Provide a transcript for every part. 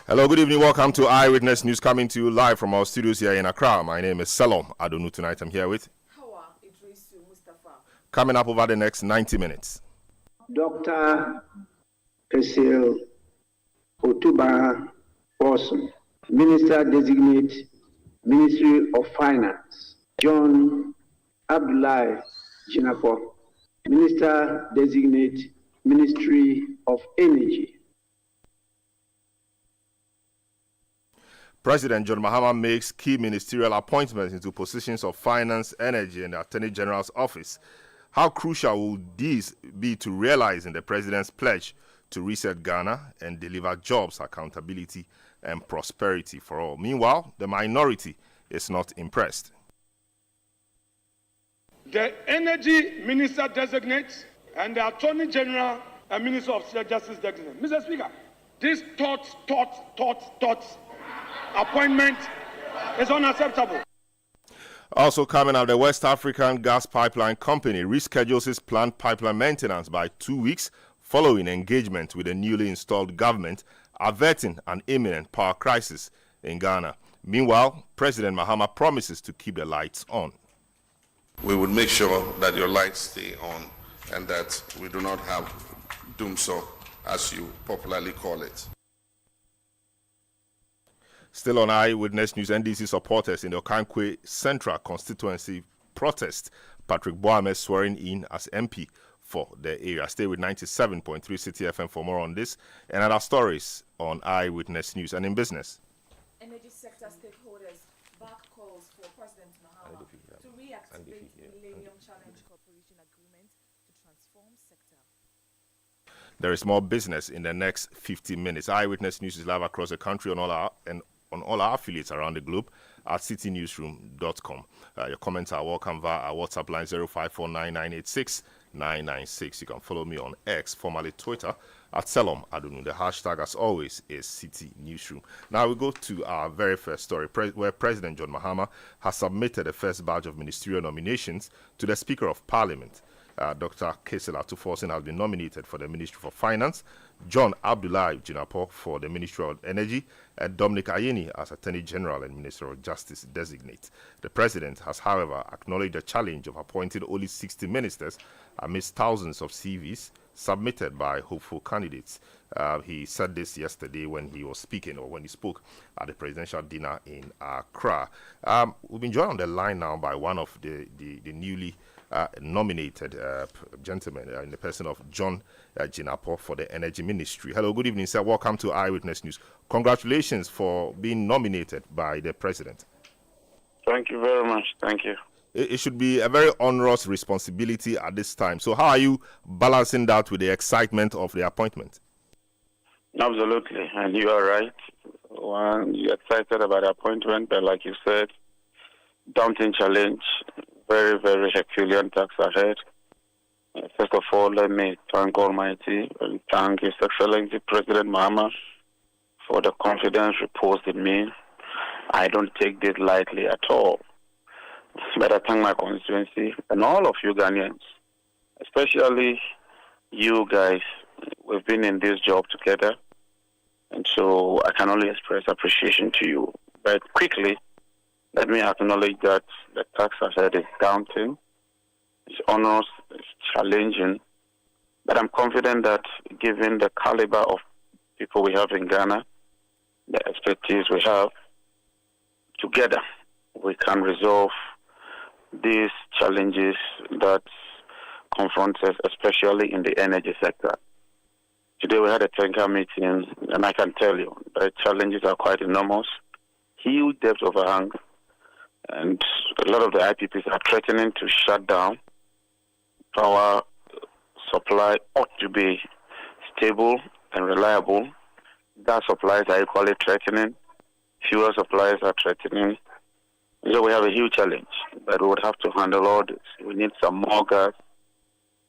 Hello, good evening. Welcome to Eyewitness News, coming to you live from our studios here in Accra. My name is Salom Adonu. Tonight I'm here with coming up over the next 90 minutes. Dr. Cecil Otuba Orson, Minister Designate, Ministry of Finance. John Abdullahi Jinapo, Minister Designate, Ministry of Energy. President John Mahama makes key ministerial appointments into positions of finance, energy, and the Attorney General's office. How crucial will these be to realizing the president's pledge to reset Ghana and deliver jobs, accountability, and prosperity for all? Meanwhile, the minority is not impressed. The Energy Minister Designate and the Attorney General and Minister of Justice Designate. Mr. Speaker, this thoughts appointment is unacceptable. Also coming out, the West African Gas Pipeline Company reschedules its planned pipeline maintenance by 2 weeks following engagement with the newly installed government, averting an imminent power crisis in Ghana. Meanwhile, President Mahama promises to keep the lights on. We would make sure that your lights stay on and that we do not have doomsday, as you popularly call it. Still on Eyewitness News, NDC supporters in the Okankwe Central Constituency protest Patrick Boame swearing in as MP for the area. Stay with 97.3 Citi FM for more on this and other stories on Eyewitness News. And in business, energy sector stakeholders back calls for President Mahama to reactivate Millennium Challenge Corporation agreement to transform sector. There is more business in the next 50 minutes. Eyewitness News is live across the country on all our affiliates around the globe at citynewsroom.com. Your comments are welcome via our WhatsApp line 0549986996. You can follow me on X, formerly Twitter, at Salom Adunu. The hashtag, as always, is City Newsroom. Now we go to our very first story, where President John Mahama has submitted the first batch of ministerial nominations to the Speaker of Parliament. Dr. Cecil Atuforsen has been nominated for the Ministry for Finance, John Abdullahi Jinapo for the Ministry of Energy, and Dominic Ayeni as Attorney General and Minister of Justice designate. The President has, however, acknowledged the challenge of appointing only 60 ministers amidst thousands of CVs submitted by hopeful candidates. He said this yesterday when he was speaking, or when he spoke at the presidential dinner in Accra. We've been joined on the line now by one of the newly nominated gentlemen in the person of John Jinapo for the Energy Ministry. Hello, good evening, sir. Welcome to Eyewitness News. Congratulations for being nominated by the President. Thank you very much. Thank you. It should be a very onerous responsibility at this time. So how are you balancing that with the excitement of the appointment? Absolutely, and you are right. One, you're excited about the appointment, but like you said, daunting challenge, very, very Herculean task ahead. First of all, let me thank Almighty and thank His Excellency President Mahama for the confidence reposed in me. I don't take this lightly at all. But I thank my constituency and all of you Ghanaians, especially you guys. We've been in this job together, and so I can only express appreciation to you. But quickly, let me acknowledge that the task ahead is daunting, it's onerous, it's challenging, but I'm confident that given the caliber of people we have in Ghana, the expertise we have, together we can resolve these challenges that confront us, especially in the energy sector. Today we had a tanker meeting, and I can tell you the challenges are quite enormous, huge debt overhang, and a lot of the IPPs are threatening to shut down. Power supply ought to be stable and reliable. Gas supplies are equally threatening. Fuel supplies are threatening. So we have a huge challenge, but we would have to handle all this. We need some more gas.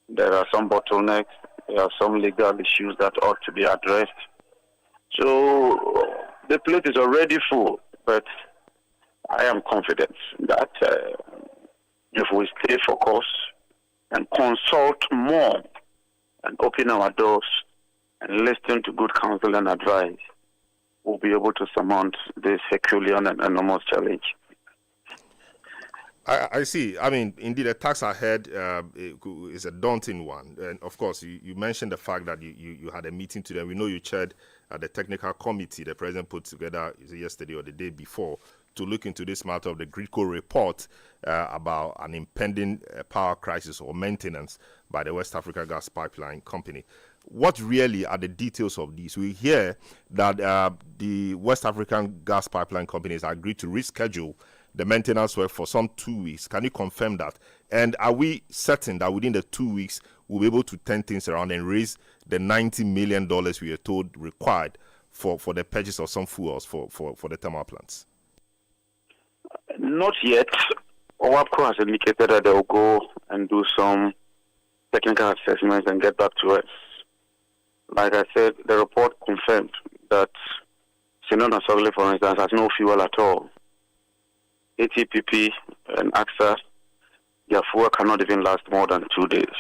There are some bottlenecks. There are some legal issues that ought to be addressed. So the plate is already full, but I am confident that if we stay focused and consult more and open our doors and listen to good counsel and advice, we'll be able to surmount this Herculean and enormous challenge. I see. I mean, indeed, the task ahead is a daunting one. And of course, you mentioned the fact that you had a meeting today. We know you chaired the technical committee the president put together yesterday or the day before to look into this matter of the GRIDCO report about an impending power crisis or maintenance by the West Africa Gas Pipeline Company. What really are the details of these? We hear that the West African Gas Pipeline Companies agreed to reschedule the maintenance work for some 2 weeks. Can you confirm that? And are we certain that within the 2 weeks we'll be able to turn things around and raise the $90 million we are told required for the purchase of some fuels for the thermal plants? Not yet. OWAPCO has indicated that they'll go and do some technical assessments and get back to us. Like I said, the report confirmed that Sinona Sogle, for instance, has no fuel at all. ATPP and AXA, their fuel cannot even last more than 2 days.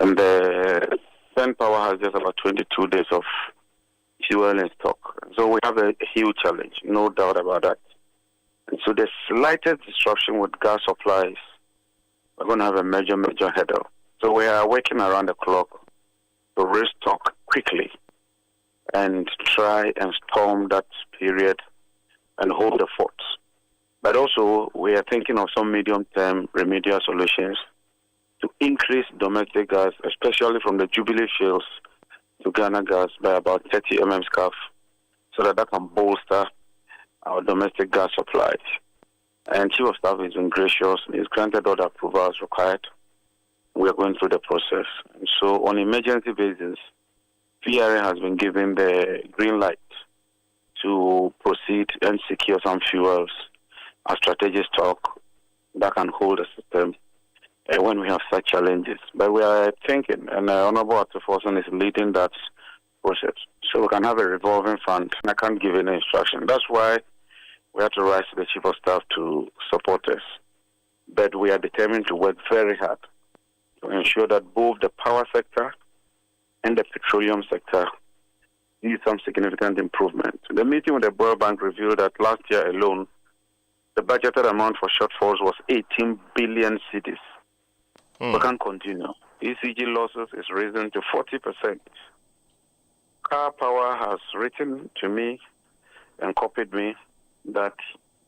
And the Pen Power has just about 22 days of fuel in stock. So we have a huge challenge, no doubt about that. And so the slightest disruption with gas supplies, we're going to have a major headache. So we are working around the clock to restock quickly and try and storm that period and hold the fort. But also, we are thinking of some medium-term remedial solutions to increase domestic gas, especially from the Jubilee fields to Ghana gas by about 30 mmscf, so that can bolster our domestic gas supplies. And Chief of Staff has been gracious. He's granted all the approvals required. We are going through the process. And so on an emergency basis, PRA has been given the green light to proceed and secure some fuels, a strategic stock that can hold the system when we have such challenges. But we are thinking, and Honorable Atufosun is leading that process, so we can have a revolving fund. I can't give any instruction. That's why we have to rise to the Chief of Staff to support us. But we are determined to work very hard to ensure that both the power sector and the petroleum sector need some significant improvement. The meeting with the World Bank revealed that last year alone, the budgeted amount for shortfalls was 18 billion cedis. We can't continue. ECG losses is risen to 40%. Car Power has written to me and copied me that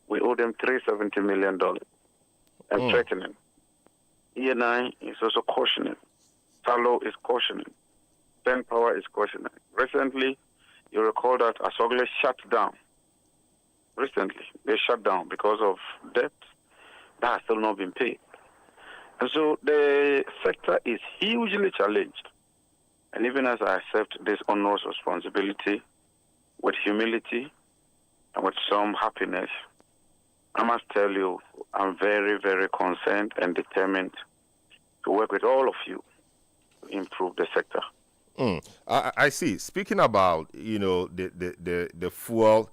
we owe them $370 million and threatening. ENI is also cautioning. Talo is cautioning. Pen Power is cautioning. Recently, you recall that Asogle shut down. Recently, they shut down because of debt that has still not been paid. And so the sector is hugely challenged. And even as I accept this onerous responsibility with humility and with some happiness, I must tell you, I'm very, very concerned and determined to work with all of you to improve the sector. I see. Speaking about, the fuel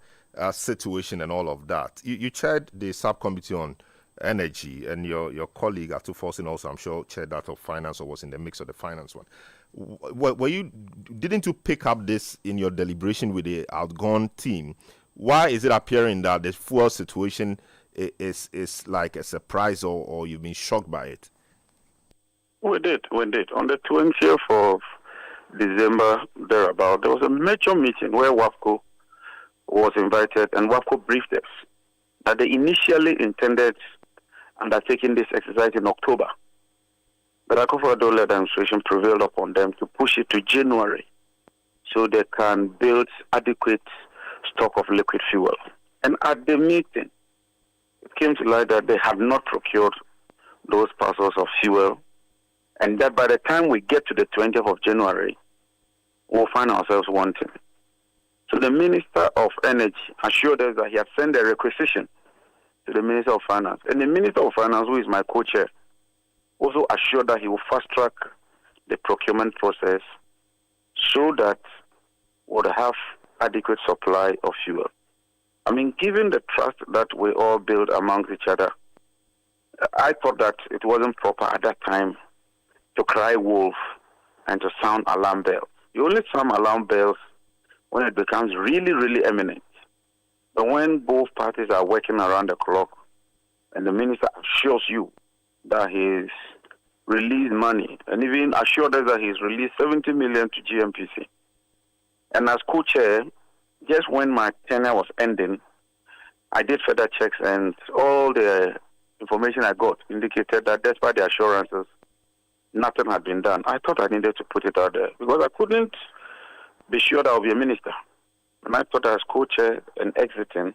situation and all of that, you chaired the subcommittee on energy, and your colleague Atufosun also, I'm sure, chaired that of finance or was in the mix of the finance one. Didn't you pick up this in your deliberation with the outgone team? Why is it appearing that the fuel situation is like a surprise, or you've been shocked by it? We did. On the 20th of December, thereabout, there was a major meeting where WAPCO was invited, and WAPCO briefed us that they initially intended undertaking this exercise in October. But Akufo-Addo-led administration prevailed upon them to push it to January so they can build adequate stock of liquid fuel. And at the meeting, it came to light that they had not procured those parcels of fuel, and that by the time we get to the 20th of January, we'll find ourselves wanting. So the Minister of Energy assured us that he had sent a requisition to the Minister of Finance. And the Minister of Finance, who is my co-chair, also assured that he will fast-track the procurement process so that we'll have adequate supply of fuel. I mean, given the trust that we all build amongst each other, I thought that it wasn't proper at that time to cry wolf and to sound alarm bells. You only sound alarm bells when it becomes really, really eminent. But when both parties are working around the clock and the minister assures you that he's released money and even assured us that he's released 70 million to GMPC. And as co-chair, just when my tenure was ending, I did further checks and all the information I got indicated that despite the assurances, nothing had been done. I thought I needed to put it out there because I couldn't be sure that I would be a minister. And I thought as co-chair and exiting,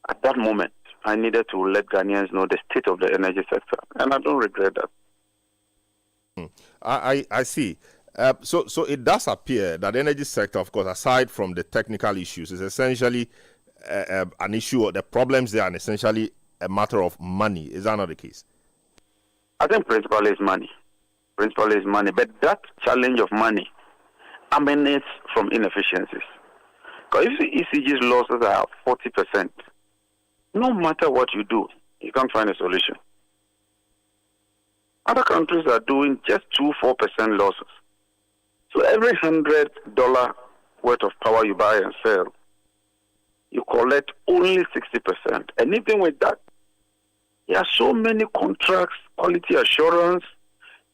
at that moment, I needed to let Ghanaians know the state of the energy sector. And I don't regret that. I see. So it does appear that the energy sector, of course, aside from the technical issues, is essentially an issue. The problems there are essentially a matter of money. Is that not the case? I think principally is money. Principally is money. But that challenge of money emanates from inefficiencies. Because if the ECG's losses are 40%, no matter what you do, you can't find a solution. Other countries are doing just 2-4% losses. So every $100 worth of power you buy and sell, you collect only 60%. And even with that, there are so many contracts, quality assurance,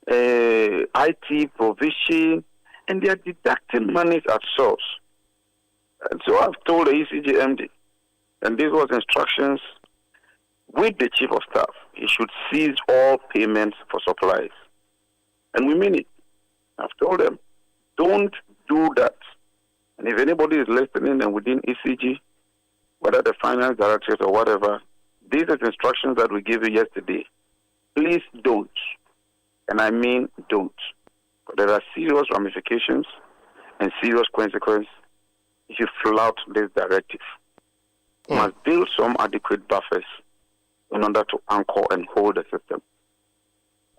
IT provision, and they are deducting monies at source. And so I've told the ECG MD, and this was instructions with the Chief of Staff, he should cease all payments for supplies. And we mean it. I've told them, don't do that. And if anybody is listening and within ECG, whether the finance directorate or whatever, these are the instructions that we gave you yesterday. Please don't. And I mean don't. But there are serious ramifications and serious consequences if you flout this directive. You must build some adequate buffers in order to anchor and hold the system.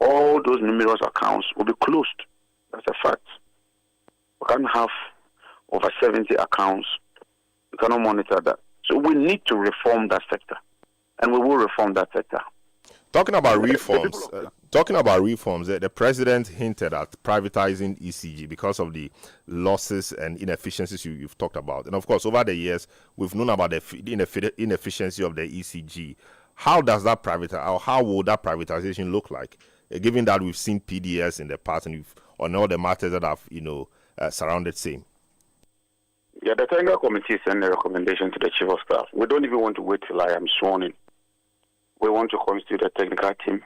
All those numerous accounts will be closed. That's a fact. We can't have over 70 accounts. We cannot monitor that. So we need to reform that sector. And we will reform that sector. Talking about reforms, the president hinted at privatizing ECG because of the losses and inefficiencies you've talked about. And of course, over the years, we've known about the inefficiency of the ECG. How does that or how will that privatization look like, given that we've seen PDS in the past and on all the matters that have surrounded same? Yeah, the technical committee sent a recommendation to the Chief of Staff. We don't even want to wait till I am sworn in. We want to constitute a technical team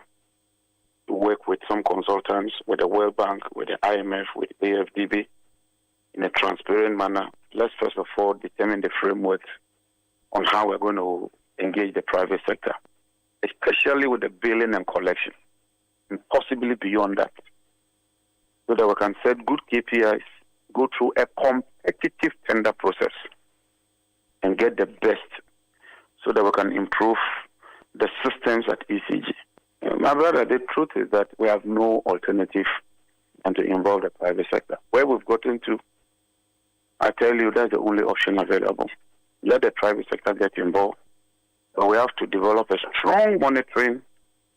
to work with some consultants, with the World Bank, with the IMF, with AFDB, in a transparent manner. Let's first of all determine the framework on how we're going to engage the private sector, especially with the billing and collection, and possibly beyond that, so that we can set good KPIs, go through a competitive tender process, and get the best, so that we can improve the systems at ECG. My brother, the truth is that we have no alternative than to involve the private sector. Where we've gotten to, I tell you, that's the only option available. Let the private sector get involved, but we have to develop a strong monitoring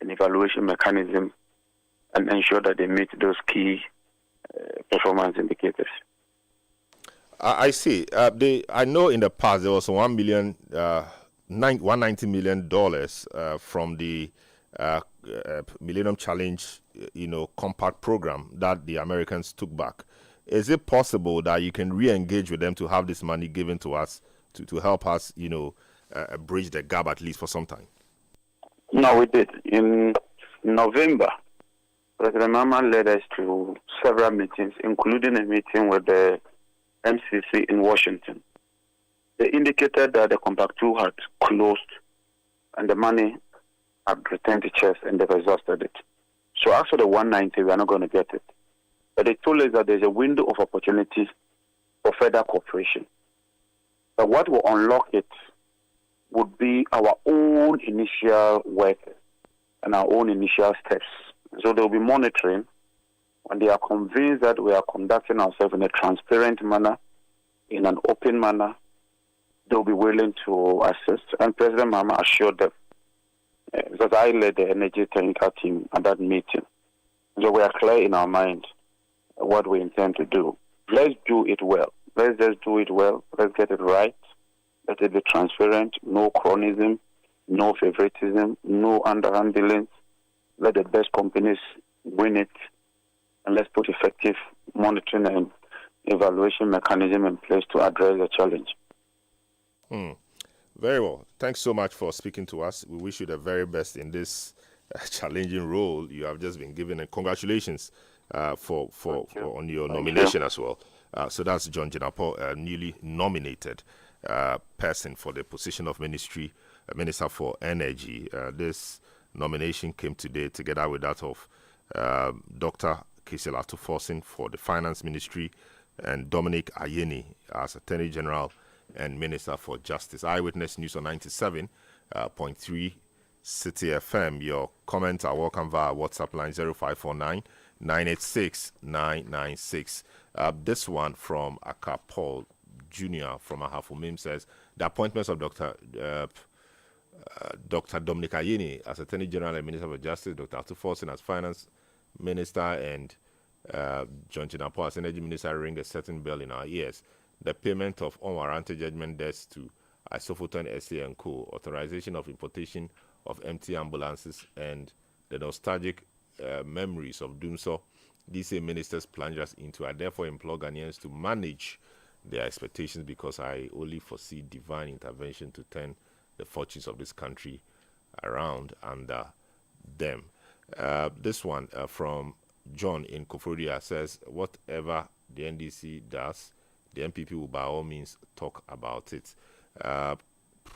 and evaluation mechanism and ensure that they meet those key performance indicators. I see. I know in the past there was $190 million from the Millennium Challenge, compact program that the Americans took back. Is it possible that you can re-engage with them to have this money given to us to help us, bridge the gap at least for some time? No, we did. In November, President Mahama led us to several meetings, including a meeting with the MCC in Washington. They indicated that the Compact 2 had closed and the money had returned to chest and they've exhausted it. So after the 190, we are not going to get it. But they told us that there's a window of opportunity for further cooperation. But what will unlock it would be our own initial work and our own initial steps. So they'll be monitoring. When they are convinced that we are conducting ourselves in a transparent manner, in an open manner, they'll be willing to assist. And President Mahama assured them, because I led the energy technical team at that meeting. So we are clear in our mind what we intend to do. Let's do it well. Let's just do it well. Let's get it right. Let it be transparent. No cronyism, no favoritism, no underhand dealings. Let the best companies win it. And let's put effective monitoring and evaluation mechanism in place to address the challenge. Very well. Thanks so much for speaking to us. We wish you the very best in this challenging role you have just been given, and congratulations for on your nomination as well. So that's John Jinapo, a newly nominated person for the position of Minister for Energy. This nomination came today together with that of Dr. Kisel Atuforsin for the Finance Ministry and Dominic Ayeni as Attorney General and Minister for Justice. Eyewitness News on 97.3 Citi FM. Your comments are welcome via WhatsApp line 0549 986 996. This one from Aka Paul Jr. from Ahafumim says the appointments of Dr. Dominic Ayeni as Attorney General and Minister for Justice, Dr. Atuforsin as Finance Minister, and John Jinapo as Energy Minister ring a certain bell in our ears. The payment of unwarranted judgment debts to Isofoton SA and Co., authorization of importation of empty ambulances, and the nostalgic memories of Doomso, these same ministers plunge us into. I therefore implore Ghanaians to manage their expectations, because I only foresee divine intervention to turn the fortunes of this country around under them. This one from John in Koforia says, whatever the NDC does, the MPP will by all means talk about it.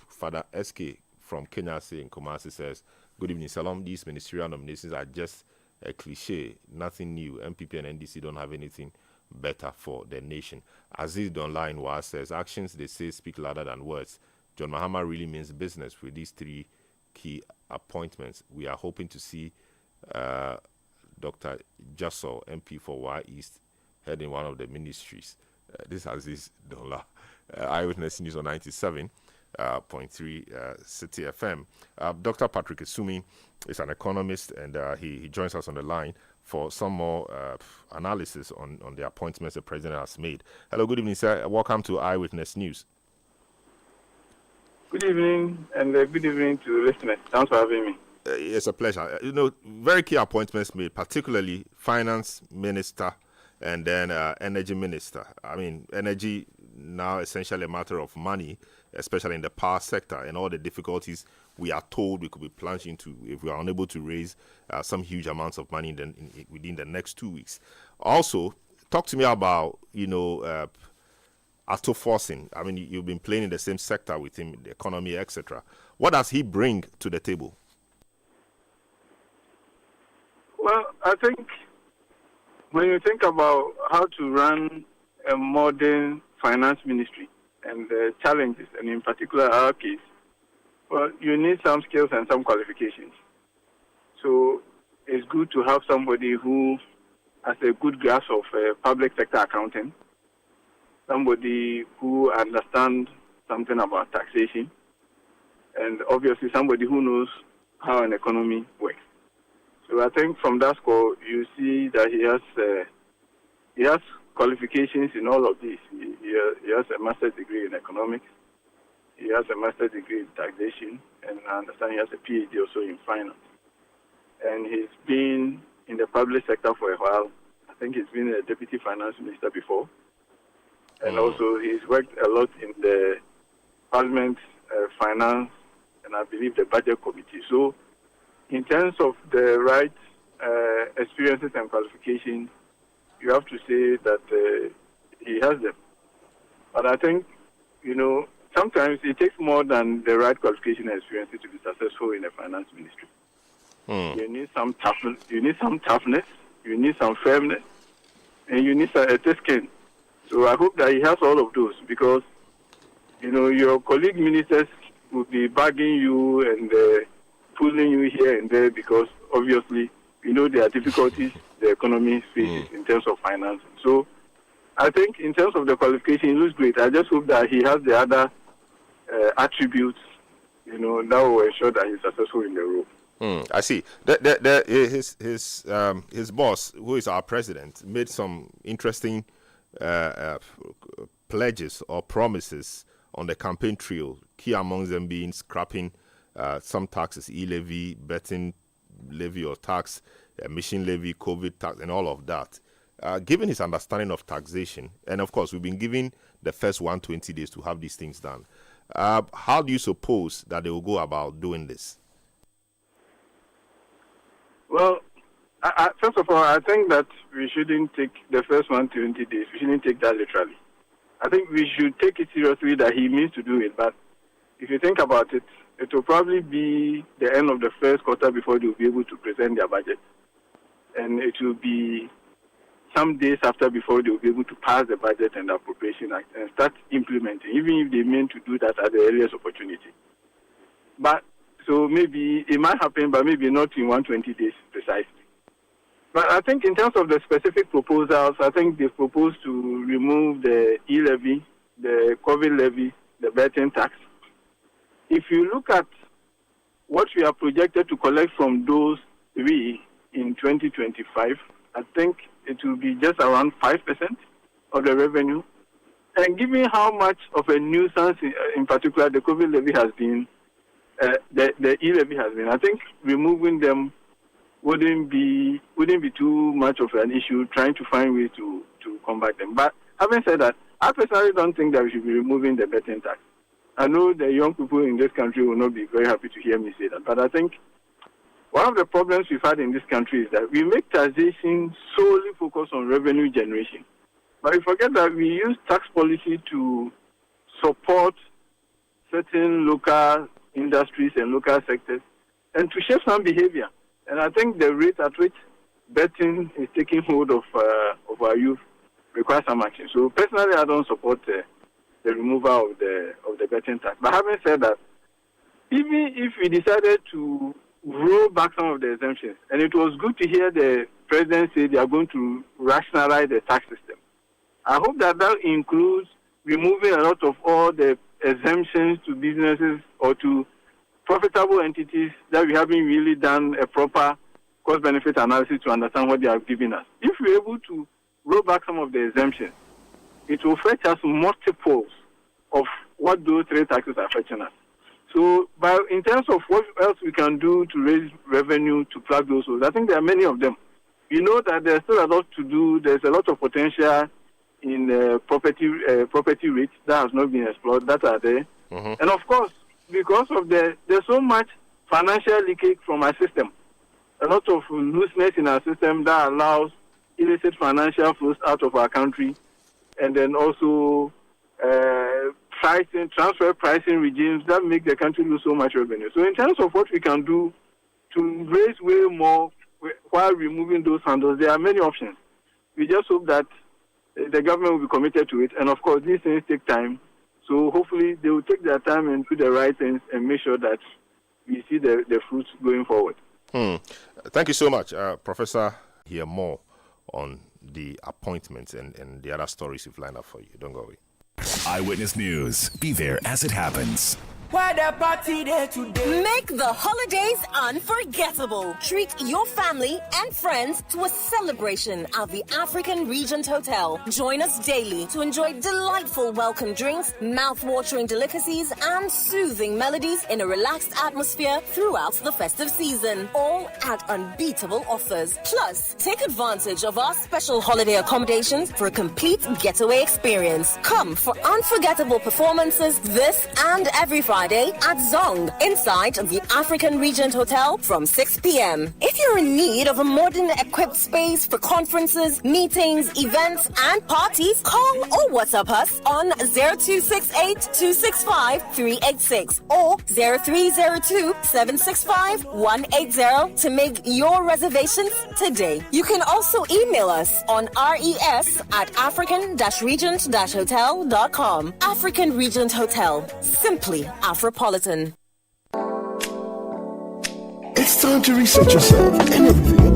Father SK from Kenya in Kumasi says, good evening, Salam. These ministerial nominations are just a cliche, nothing new. MPP and NDC don't have anything better for the nation. Aziz Donline was says, actions they say speak louder than words. John Mahama really means business with these three key appointments. We are hoping to see Dr. Jasso, MP for Y East, heading one of the ministries. This has this dollar. Eyewitness News on 97.3 Citi FM. Dr. Patrick Isumi is an economist, and he joins us on the line for some more analysis on the appointments the president has made. Hello, good evening, sir. Welcome to Eyewitness News. Good evening, and good evening to listeners. Thanks for having me. It's a pleasure. Very key appointments made, particularly finance minister and then energy minister. I mean, energy now essentially a matter of money, especially in the power sector, and all the difficulties we are told we could be plunged into if we are unable to raise some huge amounts of money within the next 2 weeks. Also, talk to me about, Atuforsin. I mean, you've been playing in the same sector with him, the economy, etc. What does he bring to the table? Well, I think when you think about how to run a modern finance ministry and the challenges, and in particular our case, well, you need some skills and some qualifications. So it's good to have somebody who has a good grasp of public sector accounting, somebody who understands something about taxation, and obviously somebody who knows how an economy works. So I think from that score, you see that he has qualifications in all of these. He has a master's degree in economics. He has a master's degree in taxation, and I understand he has a PhD also in finance. And he's been in the public sector for a while. I think he's been a deputy finance minister before. And also he's worked a lot in the parliament finance, and I believe the budget committee. So in terms of the right experiences and qualifications, you have to say that he has them. But I think, sometimes it takes more than the right qualification and experiences to be successful in a finance ministry. You need some toughness, you need some firmness, and you need a thick skin. So I hope that he has all of those, because, your colleague ministers will be bugging you and pulling you here and there, because obviously, there are difficulties the economy faces in terms of finance. So I think in terms of the qualification, he looks great. I just hope that he has the other attributes, that will ensure that he's successful in the role. I see. His boss, who is our president, made some interesting pledges or promises on the campaign trail, key amongst them being scrapping some taxes, e-levy, betting levy or tax, emission levy, COVID tax, and all of that. Given his understanding of taxation, and of course, we've been given the first 120 days to have these things done. How do you suppose that they will go about doing this? Well, first of all, I think that we shouldn't take the first 120 days. We shouldn't take that literally. I think we should take it seriously that he means to do it. But if you think about it, it will probably be the end of the first quarter before they will be able to present their budget. And it will be some days after before they will be able to pass the budget and the appropriation act and start implementing, even if they mean to do that at the earliest opportunity. But so maybe it might happen, but maybe not in 120 days precisely. But I think in terms of the specific proposals, I think they propose to remove the e-levy, the COVID levy, the betting tax. If you look at what we are projected to collect from those three in 2025, I think it will be just around 5% of the revenue. And given how much of a nuisance, in particular, the COVID levy has been, the e-levy has been, I think removing them wouldn't be too much of an issue, trying to find ways to combat them. But having said that, I personally don't think that we should be removing the betting tax. I know the young people in this country will not be very happy to hear me say that, but I think one of the problems we've had in this country is that we make taxation solely focus on revenue generation. But we forget that we use tax policy to support certain local industries and local sectors and to shape some behavior. And I think the rate at which betting is taking hold of our youth requires some action. So personally, I don't support the removal of the betting tax. But having said that, even if we decided to roll back some of the exemptions, and it was good to hear the president say they are going to rationalize the tax system, I hope that includes removing a lot of all the exemptions to businesses or to profitable entities that we haven't really done a proper cost-benefit analysis to understand what they are giving us. If we're able to roll back some of the exemptions, it will fetch us multiples of what those three taxes are fetching us. So, in terms of what else we can do to raise revenue to plug those holes, I think there are many of them. We know that there's still a lot to do. There's a lot of potential in property rates that has not been explored, that are there. Mm-hmm. And of course, because of there's so much financial leakage from our system, a lot of looseness in our system that allows illicit financial flows out of our country, and then also transfer pricing regimes that make the country lose so much revenue. So in terms of what we can do to raise way more while removing those handles, there are many options. We just hope that the government will be committed to it. And of course, these things take time. So hopefully they will take their time and do the right things and make sure that we see the fruits going forward. Thank you so much, Professor. Hear more on the appointments and the other stories we've lined up for you. Don't go away. Eyewitness News. Be there as it happens. Where the party there today? Make the holidays unforgettable. Treat your family and friends to a celebration at the African Regent Hotel. Join us daily to enjoy delightful welcome drinks, mouth-watering delicacies, and soothing melodies in a relaxed atmosphere throughout the festive season. All at unbeatable offers. Plus, take advantage of our special holiday accommodations for a complete getaway experience. Come for unforgettable performances this and every Friday at Zong inside the African Regent Hotel from 6 p.m. If you're in need of a modern equipped space for conferences, meetings, events, and parties, call or WhatsApp us on 0268-265-386 or 0302-765-180 to make your reservations today. You can also email us on res@african-regent-hotel.com. African Regent Hotel. Simply Afropolitan. It's time to reset yourself and everything.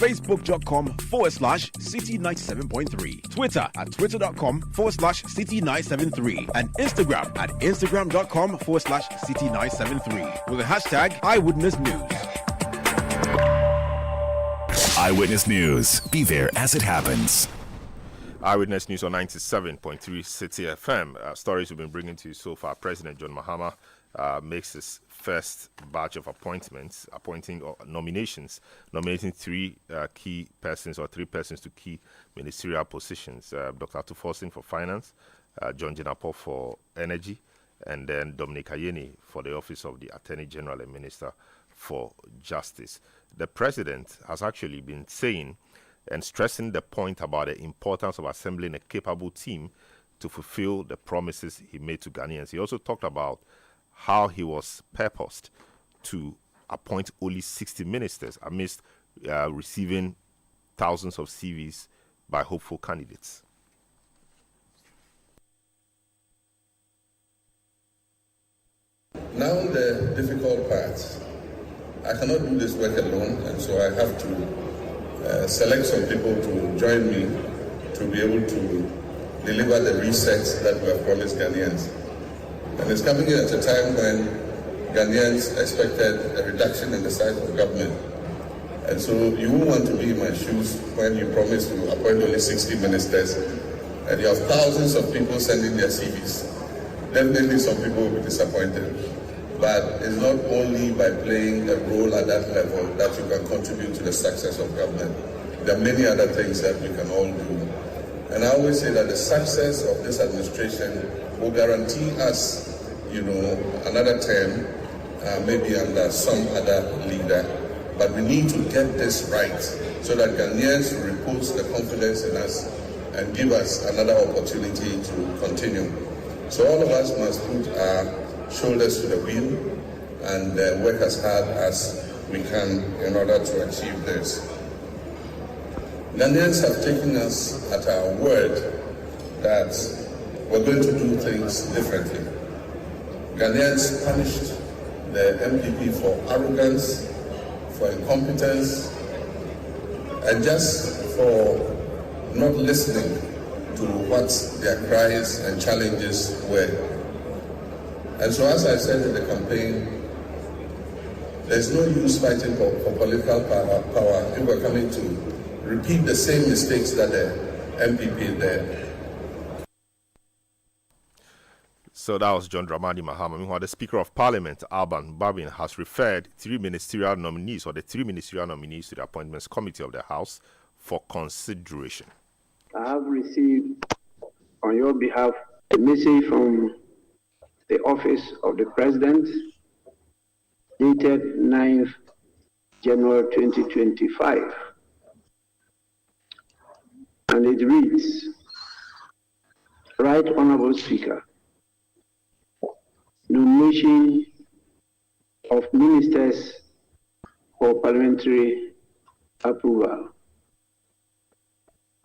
Facebook.com/City97.3, Twitter at Twitter.com/City973, and Instagram at Instagram.com/City973 with the hashtag Eyewitness News. Eyewitness News. Be there as it happens. Eyewitness News on 97.3 Citi FM. Stories we've been bringing to you so far. President John Mahama makes his first batch of appointments, nominating three key persons or three persons to key ministerial positions. Dr. Tufosin for Finance, John Jinapo for Energy, and then Dominic Ayeni for the Office of the Attorney General and Minister for Justice. The president has actually been saying and stressing the point about the importance of assembling a capable team to fulfill the promises he made to Ghanaians. He also talked about how he was purposed to appoint only 60 ministers amidst receiving thousands of CVs by hopeful candidates. Now the difficult part. I cannot do this work alone, and so I have to select some people to join me to be able to deliver the reset that we have promised Ghanaians. And it's coming in at a time when Ghanaians expected a reduction in the size of government. And so you won't want to be in my shoes when you promise to appoint only 60 ministers and you have thousands of people sending their CVs. Definitely some people will be disappointed. But it's not only by playing a role at that level that you can contribute to the success of government. There are many other things that we can all do. And I always say that the success of this administration will guarantee us, another term, maybe under some other leader. But we need to get this right so that Ghanaians will repose the confidence in us and give us another opportunity to continue. So all of us must put our shoulders to the wheel and work as hard as we can in order to achieve this. Ghanaians have taken us at our word that we're going to do things differently. Ghanaians punished the MPP for arrogance, for incompetence, and just for not listening to what their cries and challenges were. And so, as I said in the campaign, there's no use fighting for political power if we're coming to repeat the same mistakes that the MPP did. So that was John Dramani Mahama. Meanwhile, the Speaker of Parliament, Alban Babin, has referred the three ministerial nominees to the Appointments Committee of the House for consideration. I have received, on your behalf, a message from the Office of the President, dated 9th January 2025. And it reads, Right Honorable Speaker, nomination of ministers for parliamentary approval.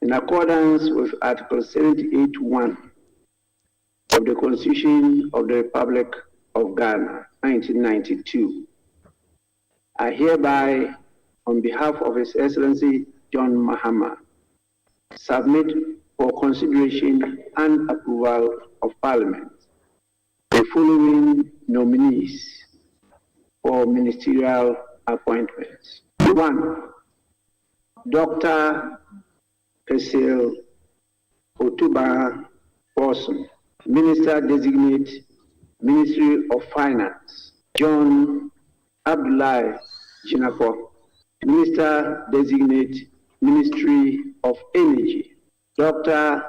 In accordance with Article 78(1) of the Constitution of the Republic of Ghana, 1992, I hereby, on behalf of His Excellency John Mahama, submit for consideration and approval of Parliament the following nominees for ministerial appointments. 1. Dr. Cecil Otuba Orson, Minister Designate, Ministry of Finance. John Abdullahi Jinapo, Minister Designate, Ministry of Energy. Dr.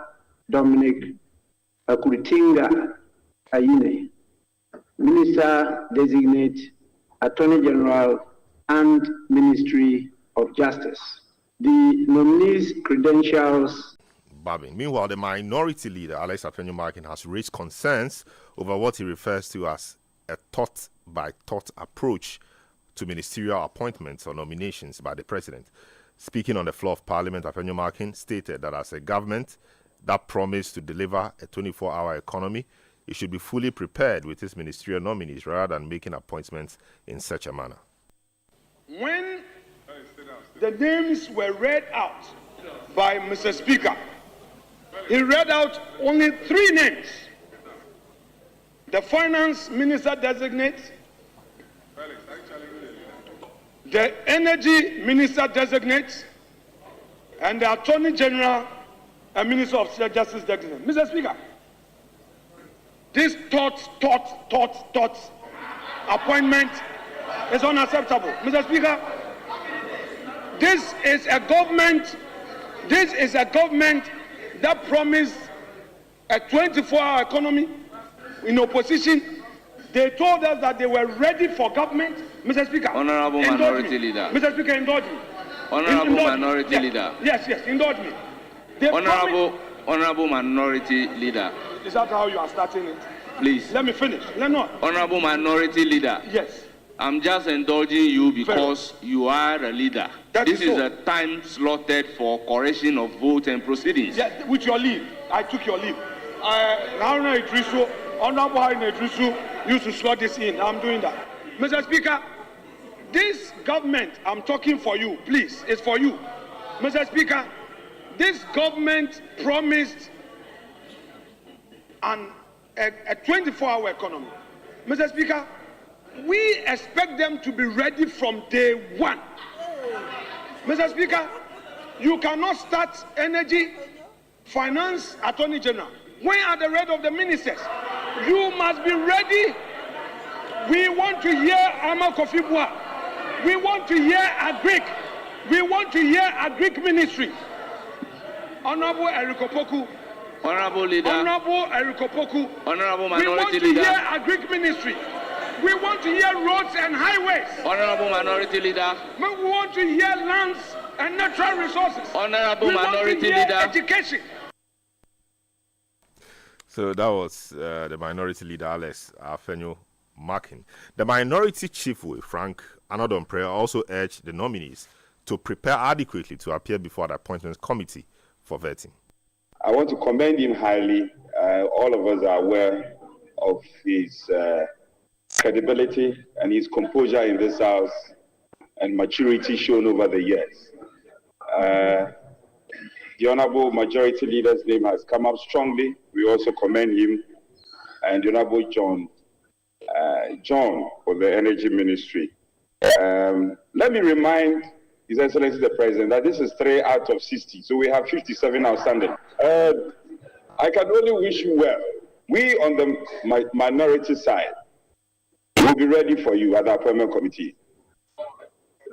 Dominic Akuritinga Ayine, Minister Designate, Attorney General and Ministry of Justice. The nominees' credentials. Babin. Meanwhile, the minority leader, Alex Afenyo-Markin, has raised concerns over what he refers to as a thought-by-thought approach to ministerial appointments or nominations by the president. Speaking on the floor of Parliament, Afenyo-Markin stated that as a government that promised to deliver a 24-hour economy, it should be fully prepared with its ministerial nominees rather than making appointments in such a manner. When the names were read out by Mr. Speaker. He read out only 3 names. The Finance Minister designate, the Energy Minister designate, and the Attorney General and Minister of Justice designate. Mr. Speaker, this thought appointment is unacceptable. Mr. Speaker, this is a government that promised a 24-hour economy. In opposition, they told us that they were ready for government. Mr. Speaker, Honorable Minority Leader. Mr. Speaker, indulge me. Honorable Minority Leader. Yes, indulge me. Honorable Minority Leader. Is that how you are starting it? Please. Let me finish. Honorable Minority Leader. Yes. I'm just indulging you because you are a leader. This is a time slotted for correction of vote and proceedings. Yeah, with your leave. I took your leave. Honorable Haruna Idrisu used to slot this in. I'm doing that. Mr. Speaker, this government, I'm talking for you, please, it's for you. Mr. Speaker, this government promised a 24-hour economy. Mr. Speaker, we expect them to be ready from day one. Mr. Speaker, you cannot start energy, finance, attorney general. When are the rest of the ministers? You must be ready. We want to hear Ama Kofi Bua. We want to hear Agric. We want to hear Agric Ministry. Honorable Erikopoku. Honorable Leader. Honorable Erikopoku. Honorable Minority Leader. We want to hear Agric Ministry. We want to hear roads and highways. Honorable Minority Leader. We want to hear lands and natural resources. Honorable Minority Leader. Education. So that was the Minority Leader, Alex Afenyo Markin. The Minority Chief, Frank Anodompre, also urged the nominees to prepare adequately to appear before the Appointments Committee for vetting. I want to commend him highly. All of us are aware of his credibility and his composure in this house and maturity shown over the years. The Honorable Majority Leader's name has come up strongly. We also commend him and the Honorable John for the Energy Ministry. Let me remind His Excellency the President that this is 3 out of 60, so we have 57 outstanding. I can only wish you well. We on the minority side will be ready for you at the Appointment Committee.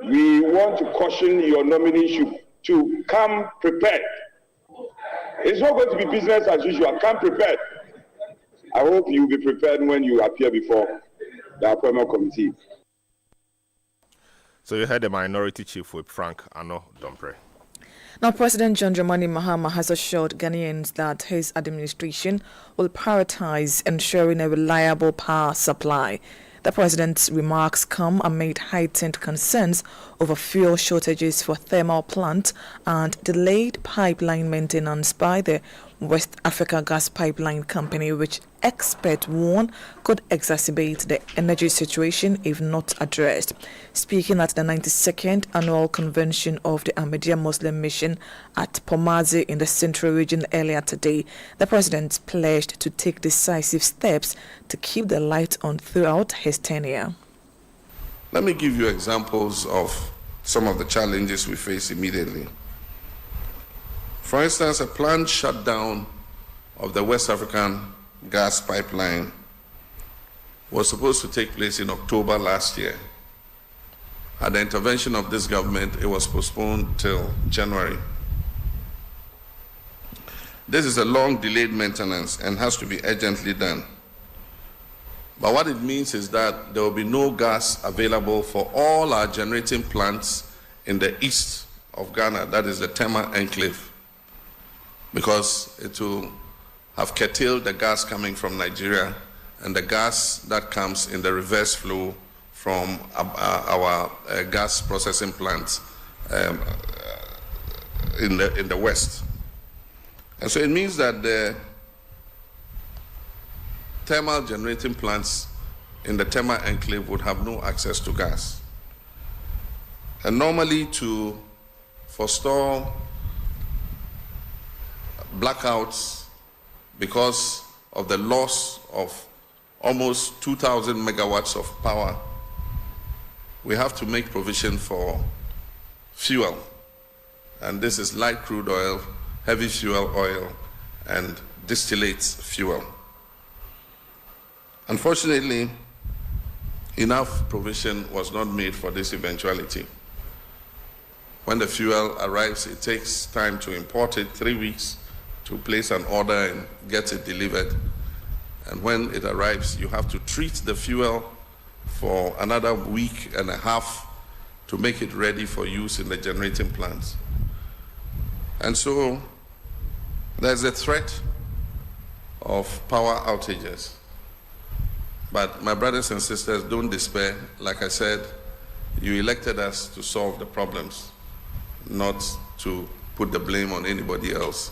We want to caution your nominees to come prepared. It's not going to be business as usual. Come prepared. I hope you will be prepared when you appear before the Appointment Committee. So you heard the Minority Chief with Frank Anodompre. Now, President John Dramani Mahama has assured Ghanaians that his administration will prioritize ensuring a reliable power supply. The president's remarks come amid heightened concerns over fuel shortages for thermal plants and delayed pipeline maintenance by the West Africa Gas Pipeline Company, which experts warn could exacerbate the energy situation if not addressed. Speaking at the 92nd Annual Convention of the Ahmadiyya Muslim Mission at Pomazi in the Central Region earlier today, the president pledged to take decisive steps to keep the light on throughout his tenure. Let me give you examples of some of the challenges we face immediately. For instance, a planned shutdown of the West African gas pipeline was supposed to take place in October last year. At the intervention of this government, it was postponed till January. This is a long delayed maintenance and has to be urgently done. But what it means is that there will be no gas available for all our generating plants in the east of Ghana, that is the Tema Enclave, because it will have curtailed the gas coming from Nigeria and the gas that comes in the reverse flow from our gas processing plants in the west. And so it means that the thermal generating plants in the Tema Enclave would have no access to gas. And normally to forestall blackouts because of the loss of almost 2,000 megawatts of power, we have to make provision for fuel. And this is light crude oil, heavy fuel oil, and distillates fuel. Unfortunately, enough provision was not made for this eventuality. When the fuel arrives, it takes time to import it, 3 weeks to place an order and get it delivered. And when it arrives, you have to treat the fuel for another week and a half to make it ready for use in the generating plants. And so there's a threat of power outages. But my brothers and sisters, don't despair. Like I said, you elected us to solve the problems, not to put the blame on anybody else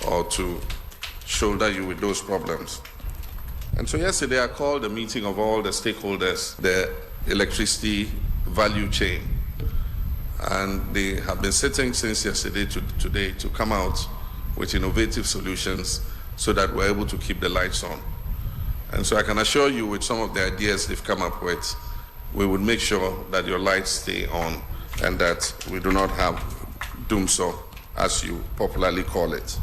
or to shoulder you with those problems. And so yesterday I called a meeting of all the stakeholders, the electricity value chain. And they have been sitting since yesterday to today to come out with innovative solutions so that we're able to keep the lights on. And so I can assure you, with some of the ideas they've come up with, we would make sure that your lights stay on and that we do not have doomsday, as you popularly call it.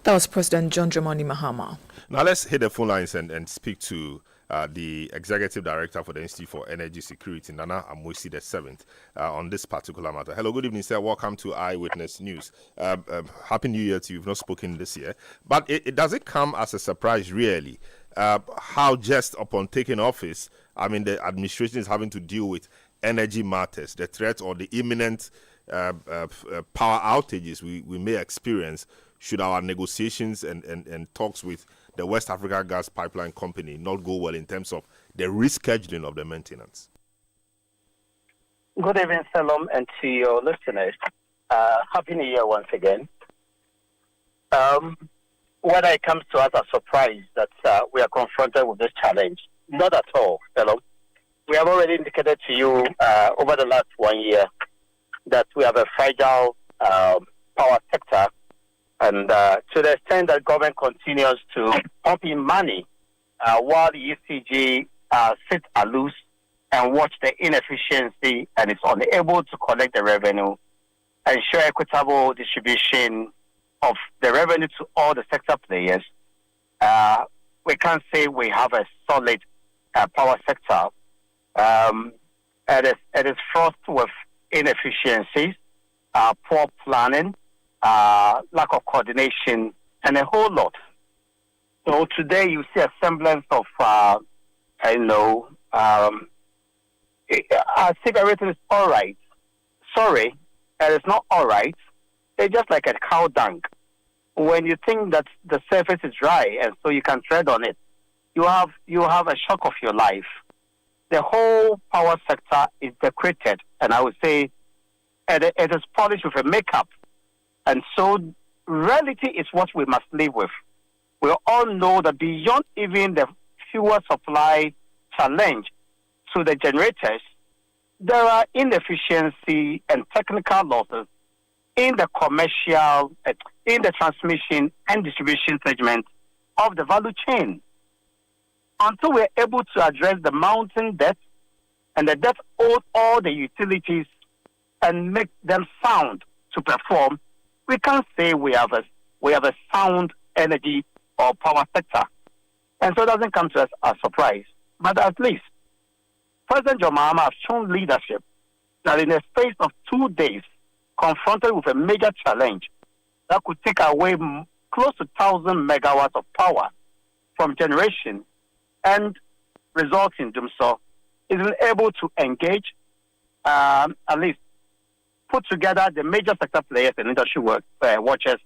That was President John Dramani Mahama. Now let's hit the phone lines and speak to the Executive Director for the Institute for Energy Security, Nana Amosi VII, on this particular matter. Hello, good evening, sir. Welcome to Eyewitness News. Happy New Year to you. You've not spoken this year. But does it come as a surprise, really, how just upon taking office, I mean, the administration is having to deal with energy matters, the threat or the imminent power outages we may experience should our negotiations and talks with the West Africa Gas Pipeline Company not go well in terms of the rescheduling of the maintenance? Good evening, Salom, and to your listeners. Happy New Year once again. Whether it comes to us as a surprise that we are confronted with this challenge, not at all, Salom. We have already indicated to you over the last 1 year that we have a fragile power sector. And to the extent that government continues to pump in money while the ECG sits aloof and watch the inefficiency and is unable to collect the revenue, ensure equitable distribution of the revenue to all the sector players, we can't say we have a solid power sector. It is fraught with inefficiencies, poor planning, lack of coordination, and a whole lot. So today you see a semblance of, I think everything is all right. Sorry, it is not all right. It's just like a cow dung. When you think that the surface is dry and so you can tread on it, you have a shock of your life. The whole power sector is decorated, and I would say it is polished with a makeup. And so reality is what we must live with. We all know that beyond even the fuel supply challenge to the generators, there are inefficiency and technical losses in the commercial, in the transmission and distribution segment of the value chain. Until we're able to address the mounting debt and the debt owed all the utilities and make them sound to perform, we can't say we have a sound energy or power sector. And so it doesn't come to us as a surprise. But at least President John Mahama has shown leadership that in a space of 2 days, confronted with a major challenge that could take away close to 1,000 megawatts of power from generation and result in doomsday, is able to engage, at least put together the major sector players and industry watchers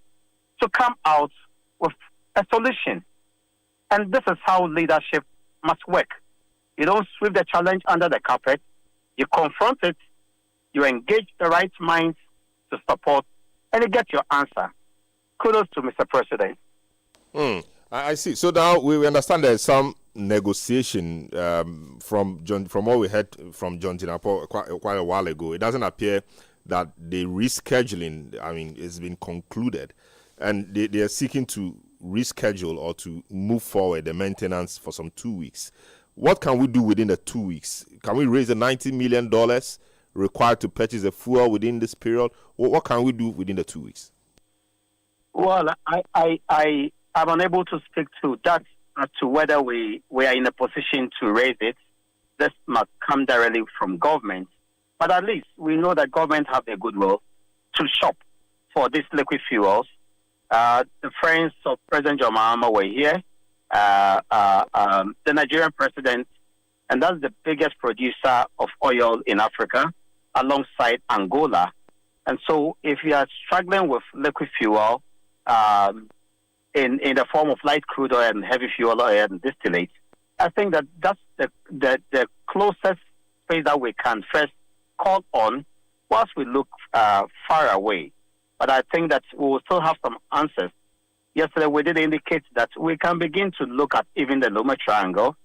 to come out with a solution. And this is how leadership must work. You don't sweep the challenge under the carpet. You confront it. You engage the right minds to support, and you get your answer. Kudos to Mr. President. I see. So now we understand there's some negotiation from what we heard from John Tinapo quite a while ago, it doesn't appear that the rescheduling, it's been concluded, and they are seeking to reschedule or to move forward the maintenance for some 2 weeks. What can we do within the 2 weeks? Can we raise the $90 million required to purchase the fuel within this period? Or what can we do within the 2 weeks? Well, I'm unable to speak to that as to whether we are in a position to raise it. This must come directly from government. But at least we know that government have a goodwill to shop for these liquid fuels. The friends of President John Mahama were here. The Nigerian president, and that's the biggest producer of oil in Africa, alongside Angola. And so if you are struggling with liquid fuel in the form of light crude oil and heavy fuel oil and distillate, I think that's the closest space that we can first call on whilst we look far away. But I think that we will still have some answers. Yesterday, we did indicate that we can begin to look at even the Loma Triangle.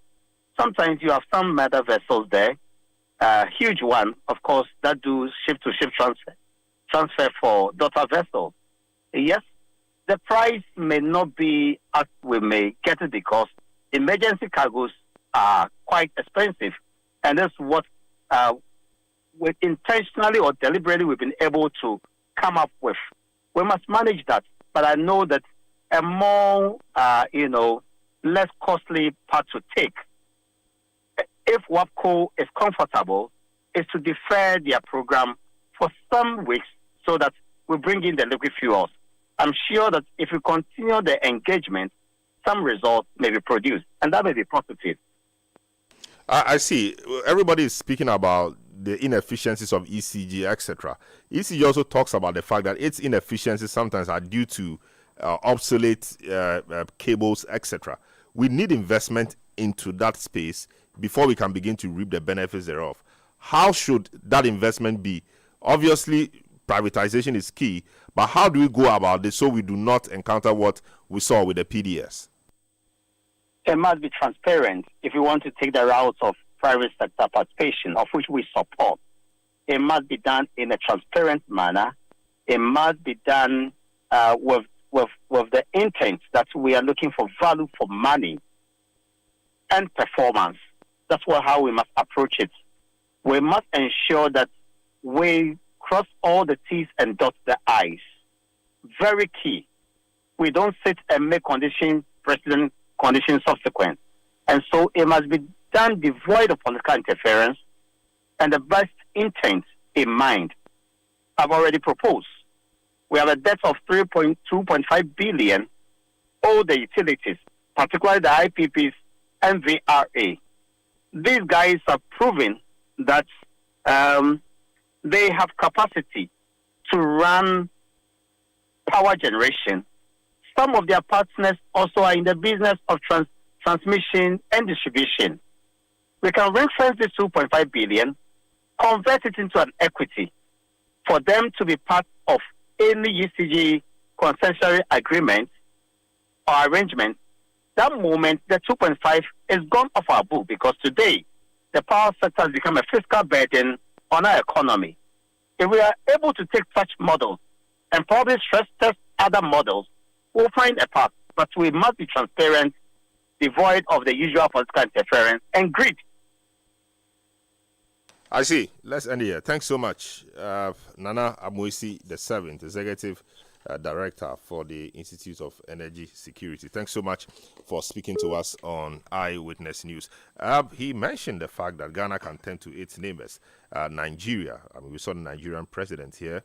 Sometimes you have some meta vessels there, huge one, of course, that do ship-to-ship transfer for daughter vessels. Yes, the price may not be as we may get it because emergency cargoes are quite expensive. And that's what we intentionally or deliberately we've been able to come up with. We must manage that. But I know that a more, less costly path to take, if WAPCO is comfortable, is to defer their program for some weeks so that we bring in the liquid fuels. I'm sure that if we continue the engagement, some results may be produced, and that may be positive. I see. Everybody is speaking about the inefficiencies of ECG, etc. ECG also talks about the fact that its inefficiencies sometimes are due to obsolete cables, etc. We need investment into that space before we can begin to reap the benefits thereof. How should that investment be? Obviously, privatization is key, but how do we go about this so we do not encounter what we saw with the PDS? It must be transparent if we want to take the route of private sector participation, of which we support. It must be done in a transparent manner. It must be done with the intent that we are looking for value for money and performance. That's how we must approach it. We must ensure that we cross all the T's and dot the I's. Very key. We don't sit and make condition precedent, condition subsequent. And so it must be done devoid of political interference and the best intent in mind. I've already proposed. We have a debt of 2.5 billion, all the utilities, particularly the IPPs and VRA. These guys are proving that they have capacity to run power generation. Some of their partners also are in the business of transmission and distribution. We can ring-fence this 2.5 billion, convert it into an equity for them to be part of any UCG consensual agreement or arrangement. That moment, the 2.5 is gone off our book because today the power sector has become a fiscal burden on our economy. If we are able to take such models and probably stress test other models, we'll find a path. But we must be transparent, devoid of the usual political interference and greed. I see. Let's end here. Thanks so much. Nana Amoisi, the 7th Executive Director for the Institute of Energy Security. Thanks so much for speaking to us on Eyewitness News. He mentioned the fact that Ghana can turn to its neighbors, Nigeria. We saw the Nigerian president here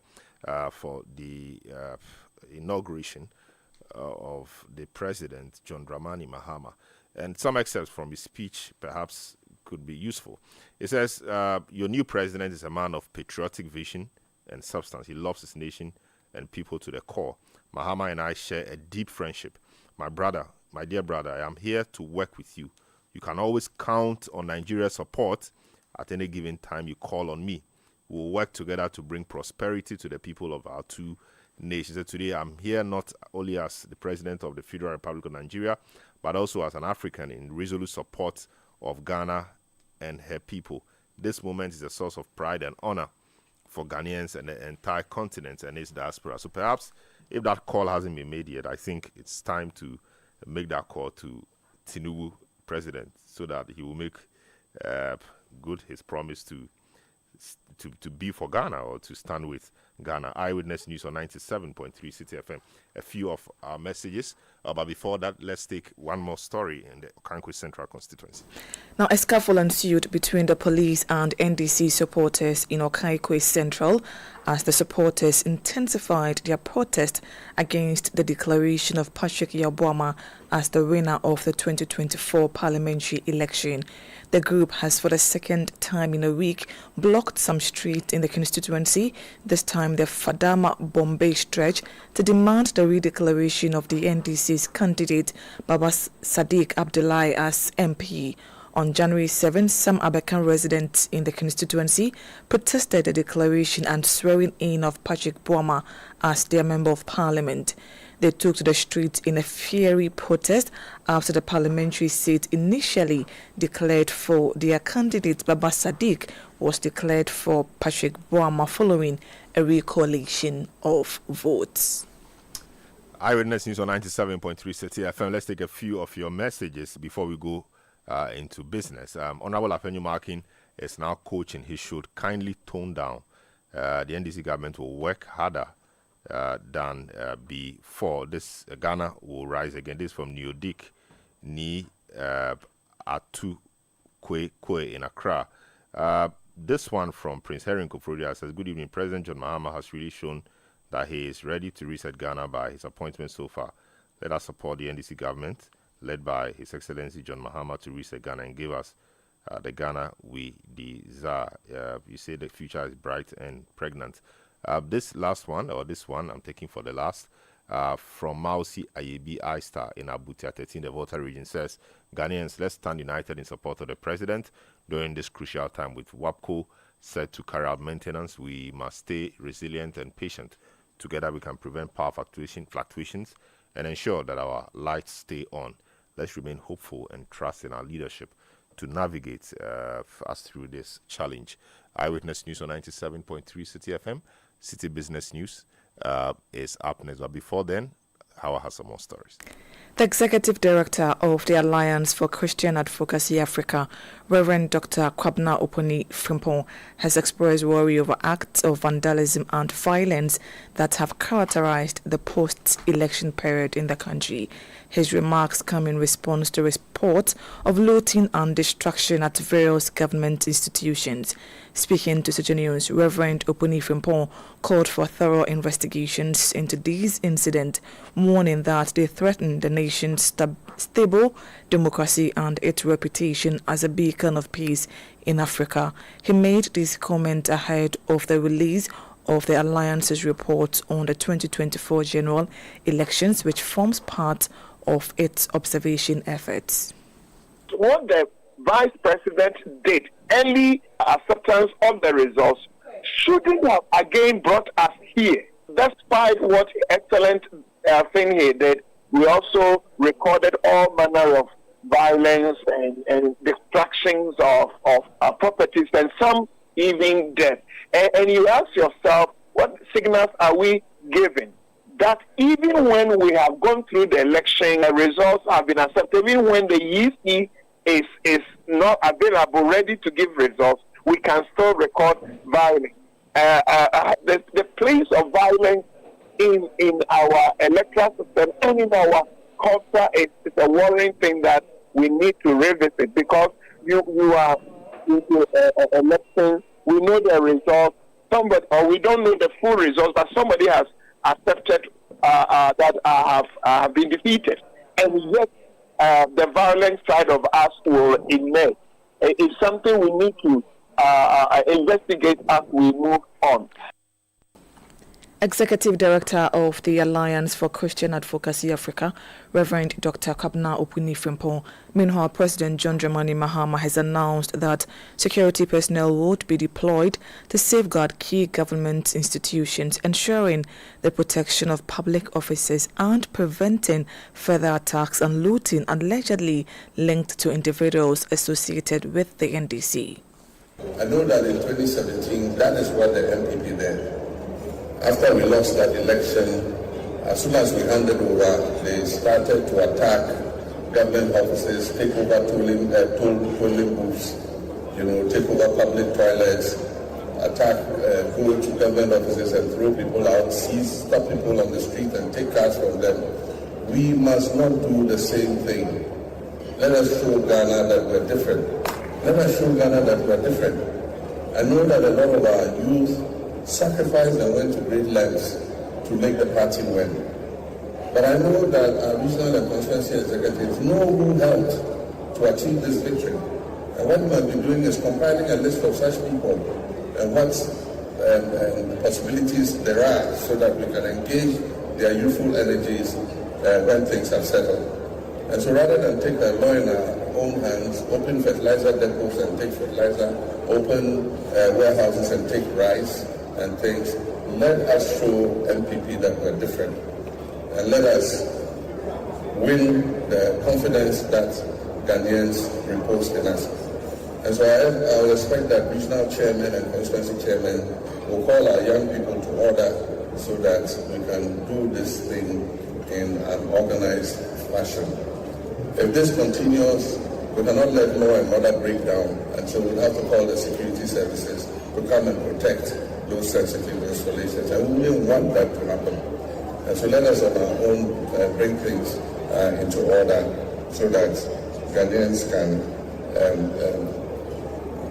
for the inauguration of the president, John Dramani Mahama. And some excerpts from his speech perhaps could be useful. It says, your new president is a man of patriotic vision and substance. He loves his nation and people to the core. Mahama and I share a deep friendship. My dear brother, I am here to work with you. You can always count on Nigeria's support at any given time you call on me. We will work together to bring prosperity to the people of our two nation. So today I'm here not only as the President of the Federal Republic of Nigeria, but also as an African in resolute support of Ghana and her people. This moment is a source of pride and honor for Ghanaians and the entire continent and its diaspora. So perhaps if that call hasn't been made yet, I think it's time to make that call to Tinubu, President, so that he will make good his promise to be for Ghana or to stand with Ghana. Eyewitness News on 97.3 Citi FM. A few of our messages. But before that, let's take one more story in the Okankwe Central constituency. Now, a scuffle ensued between the police and NDC supporters in Okankwe Central as the supporters intensified their protest against the declaration of Patrick Yeboah as the winner of the 2024 parliamentary election. The group has, for the second time in a week, blocked some streets in the constituency, this time the Fadama Bombay stretch, to demand the redeclaration of the NDC's candidate Baba Sadiq Abdullahi as MP. On January 7, some Abakan residents in the constituency protested the declaration and swearing in of Patrick Boama as their member of parliament. They took to the streets in a fiery protest after the parliamentary seat initially declared for their candidate Baba Sadiq was declared for Patrick Boama following a recollation of votes. Eyewitness News on 97.3 Citi FM. Let's take a few of your messages before we go into business. Honorable Afenyo Markin is now coaching. He should kindly tone down. The NDC government will work harder than before. This Ghana will rise again. This from Neodik Ni Atu Kwe in Accra. This one from Prince Herring Kofodia says, good evening. President John Mahama has really shown that he is ready to reset Ghana by his appointment so far. Let us support the NDC government, led by His Excellency John Mahama, to reset Ghana and give us the Ghana we desire. You say the future is bright and pregnant. This last one, or this one, I'm taking for the last, from Mausi Ayebi I-Star in Abuja 13, the Volta region, says, Ghanaians, let's stand united in support of the president during this crucial time. With WAPCO set to carry out maintenance, we must stay resilient and patient. Together we can prevent power fluctuations and ensure that our lights stay on. Let's remain hopeful and trust in our leadership to navigate us through this challenge. Eyewitness News on 97.3 Citi FM. City Business News is up next. But before then, Howard has some more stories. The Executive Director of the Alliance for Christian Advocacy Africa, Reverend Dr. Kwabena Oponi Frimpong, has expressed worry over acts of vandalism and violence that have characterized the post-election period in the country. His remarks come in response to reports of looting and destruction at various government institutions. Speaking to Citi News, Reverend Oponi Frimpong called for thorough investigations into these incidents, warning that they threaten the nation's stable democracy and its reputation as a beacon of peace in Africa. He made this comment ahead of the release of the Alliance's report on the 2024 general elections, which forms part of its observation efforts. What the Vice President did, early acceptance of the results, shouldn't have again brought us here. Despite what excellent thing he did, we also recorded all manner of violence and destructions of properties, and some even death. And you ask yourself, what signals are we giving? That even when we have gone through the election, the results have been accepted, even when the EC is not available, ready to give results, we can still record violence. The place of violence in our electoral system and in our culture is a worrying thing that we need to revisit, because you are into election, we know the results, somebody, or we don't know the full results, but somebody has accepted that have been defeated, and yet the violent side of us will emerge. It's something we need to investigate as we move on. Executive Director of the Alliance for Christian Advocacy Africa, Reverend Dr. Kabna Opuni-Frimpong. Meanwhile, President John Dramani Mahama has announced that security personnel would be deployed to safeguard key government institutions, ensuring the protection of public offices and preventing further attacks and looting allegedly linked to individuals associated with the NDC. I know that in 2017, that is what the MPP did. After we lost that election, as soon as we handed over, they started to attack government offices, take over polling booths, take over public toilets, go to government offices and throw people out, stop people on the street and take cars from them. We must not do the same thing. Let us show Ghana that we're different. Let us show Ghana that we're different. I know that a lot of our youth sacrificed and went to great lengths to make the party win. But I know that our regional and constituency executives know who helped to achieve this victory. And what we might be doing is compiling a list of such people and what possibilities there are so that we can engage their youthful energies when things have settled. And so rather than take the law in our own hands, open fertilizer depots and take fertilizer, open warehouses and take rice and things, let us show MPP that we're different. And let us win the confidence that Ghanaians repose in us. And so I will expect that regional chairmen and constituency chairmen will call our young people to order so that we can do this thing in an organized fashion. If this continues, we cannot let law and order break down, and so we'll have to call the security services to come and protect those sensitive installations. And we don't want that to happen. And so let us on our own bring things into order so that Ghanaians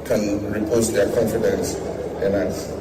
can repose their confidence in us.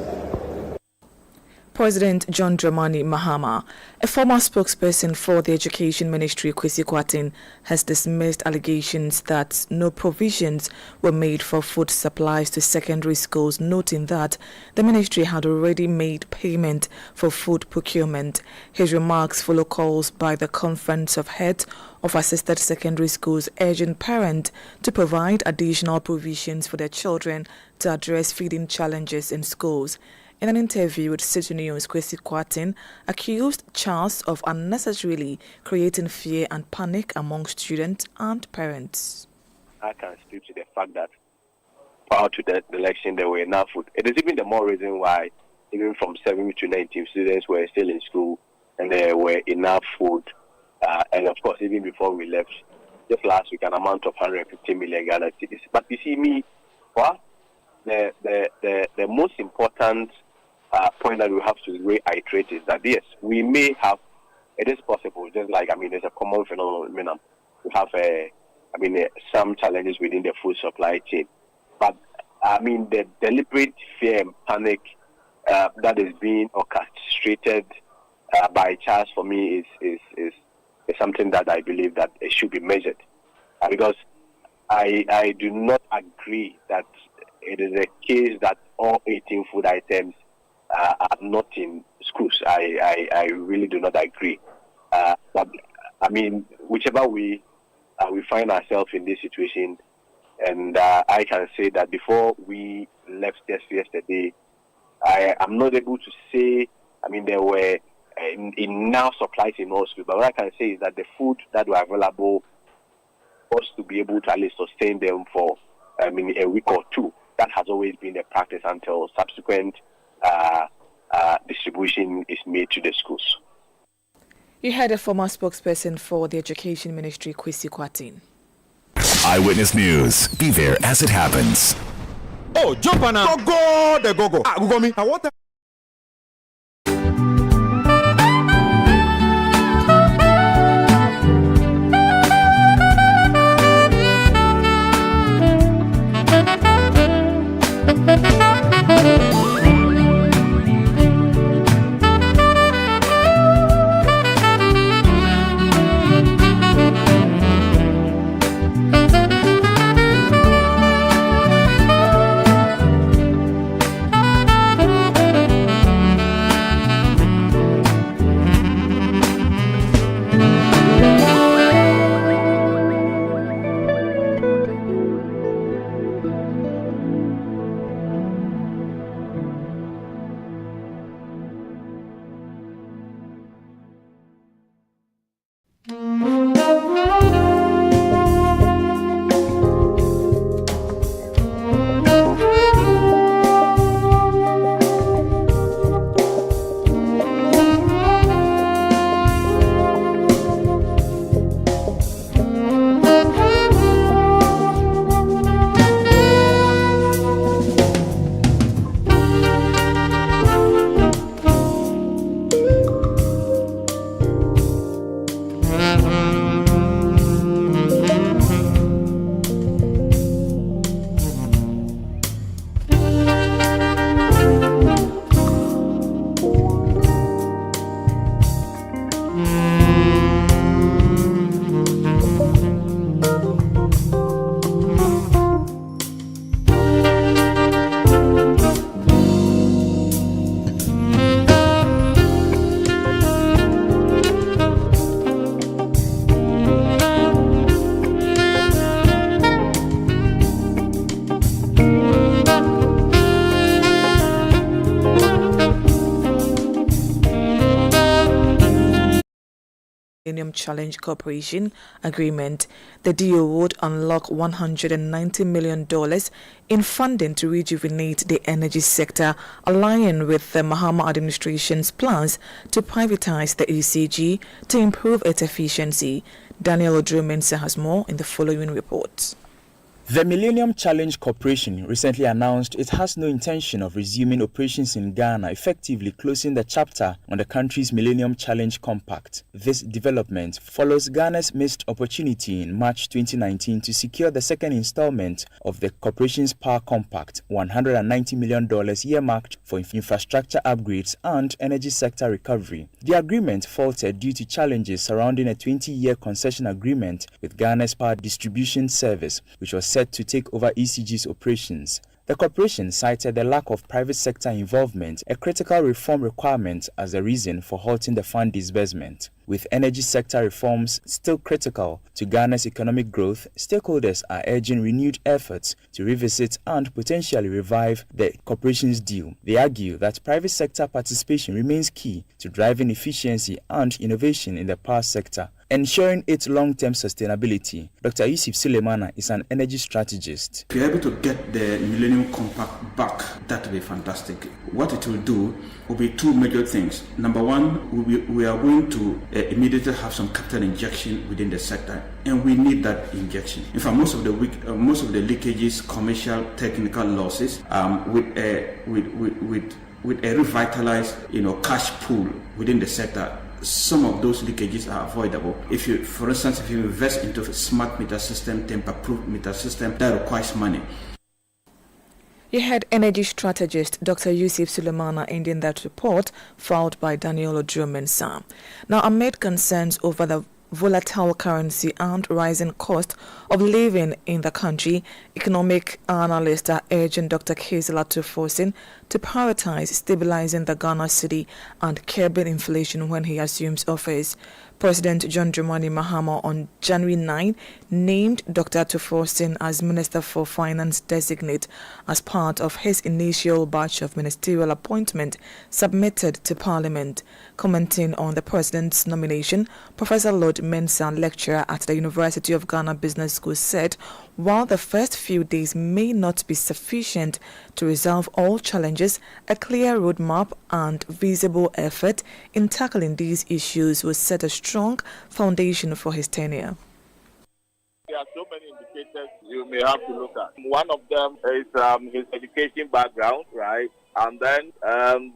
President John Dramani Mahama, a former spokesperson for the Education Ministry, Kwesi Kwarteng, has dismissed allegations that no provisions were made for food supplies to secondary schools, noting that the ministry had already made payment for food procurement. His remarks follow calls by the Conference of Heads of Assisted Secondary Schools urging parents to provide additional provisions for their children to address feeding challenges in schools. In an interview with Citi News, Kwesi Kwarteng accused Charles of unnecessarily creating fear and panic among students and parents. I can speak to the fact that prior to the election there were enough food. It is even the more reason why even from 7 to 19 students were still in school and there were enough food. And of course, even before we left, just last week, an amount of 150 million Ghana cedis. But you see, the most important point that we have to reiterate is that yes, we may have, it is possible, just like, there's a common phenomenon. We have, some challenges within the food supply chain. But, the deliberate fear and panic that is being orchestrated by Charles for me is something that I believe that it should be measured. Because I do not agree that it is a case that all 18 food items are not in schools. I really do not agree. But whichever way we find ourselves in this situation, and I can say that before we left yesterday, I am not able to say, there were enough supplies in all schools, but what I can say is that the food that were available was to be able to at least sustain them for, a week or two. That has always been the practice until subsequent distribution is made to the schools. You heard a former spokesperson for the Education Ministry, Kwesi Kwarteng. Eyewitness News. Be there as it happens. Oh, jump on now. Go. Google me. I want that. Millennium Challenge Corporation agreement. The deal would unlock $190 million in funding to rejuvenate the energy sector, aligning with the Mahama administration's plans to privatize the ECG to improve its efficiency. Daniel Odrumensa has more in the following report. The Millennium Challenge Corporation recently announced it has no intention of resuming operations in Ghana, effectively closing the chapter on the country's Millennium Challenge Compact. This development follows Ghana's missed opportunity in March 2019 to secure the second installment of the corporation's Power Compact, $190 million earmarked for infrastructure upgrades and energy sector recovery. The agreement faltered due to challenges surrounding a 20-year concession agreement with Ghana's Power Distribution Service, which was set to take over ECG's operations. The corporation cited the lack of private sector involvement, a critical reform requirement, as a reason for halting the fund disbursement. With energy sector reforms still critical to Ghana's economic growth, stakeholders are urging renewed efforts to revisit and potentially revive the corporation's deal. They argue that private sector participation remains key to driving efficiency and innovation in the power sector, ensuring its long-term sustainability. Dr. Yusuf Suleimana is an energy strategist. If you're able to get the Millennium Compact back, that will be fantastic. What it will do will be two major things. Number one, we are going to immediately have some capital injection within the sector, and we need that injection. In fact, most of the leakages, commercial, technical losses, with a revitalized, cash pool within the sector, some of those leakages are avoidable. If you, for instance, if you invest into a smart meter system, tamper-proof meter system, that requires money. You heard energy strategist Dr. Yusuf Suleimana ending that report filed by Daniel Odrumensa. Now, amid concerns over the volatile currency and rising cost of living in the country, economic analysts are urging Dr. Kezela Tufosin to prioritize stabilizing the Ghana cedi and curbing inflation when he assumes office. President John Dramani Mahama on January 9 named Dr. Tufosin as Minister for Finance designate as part of his initial batch of ministerial appointment submitted to Parliament. Commenting on the President's nomination, Professor Lord Mensah, lecturer at the University of Ghana Business School, said while the first few days may not be sufficient to resolve all challenges, a clear roadmap and visible effort in tackling these issues will set a strong foundation for his tenure. There are so many indicators you may have to look at. One of them is his education background, right? And then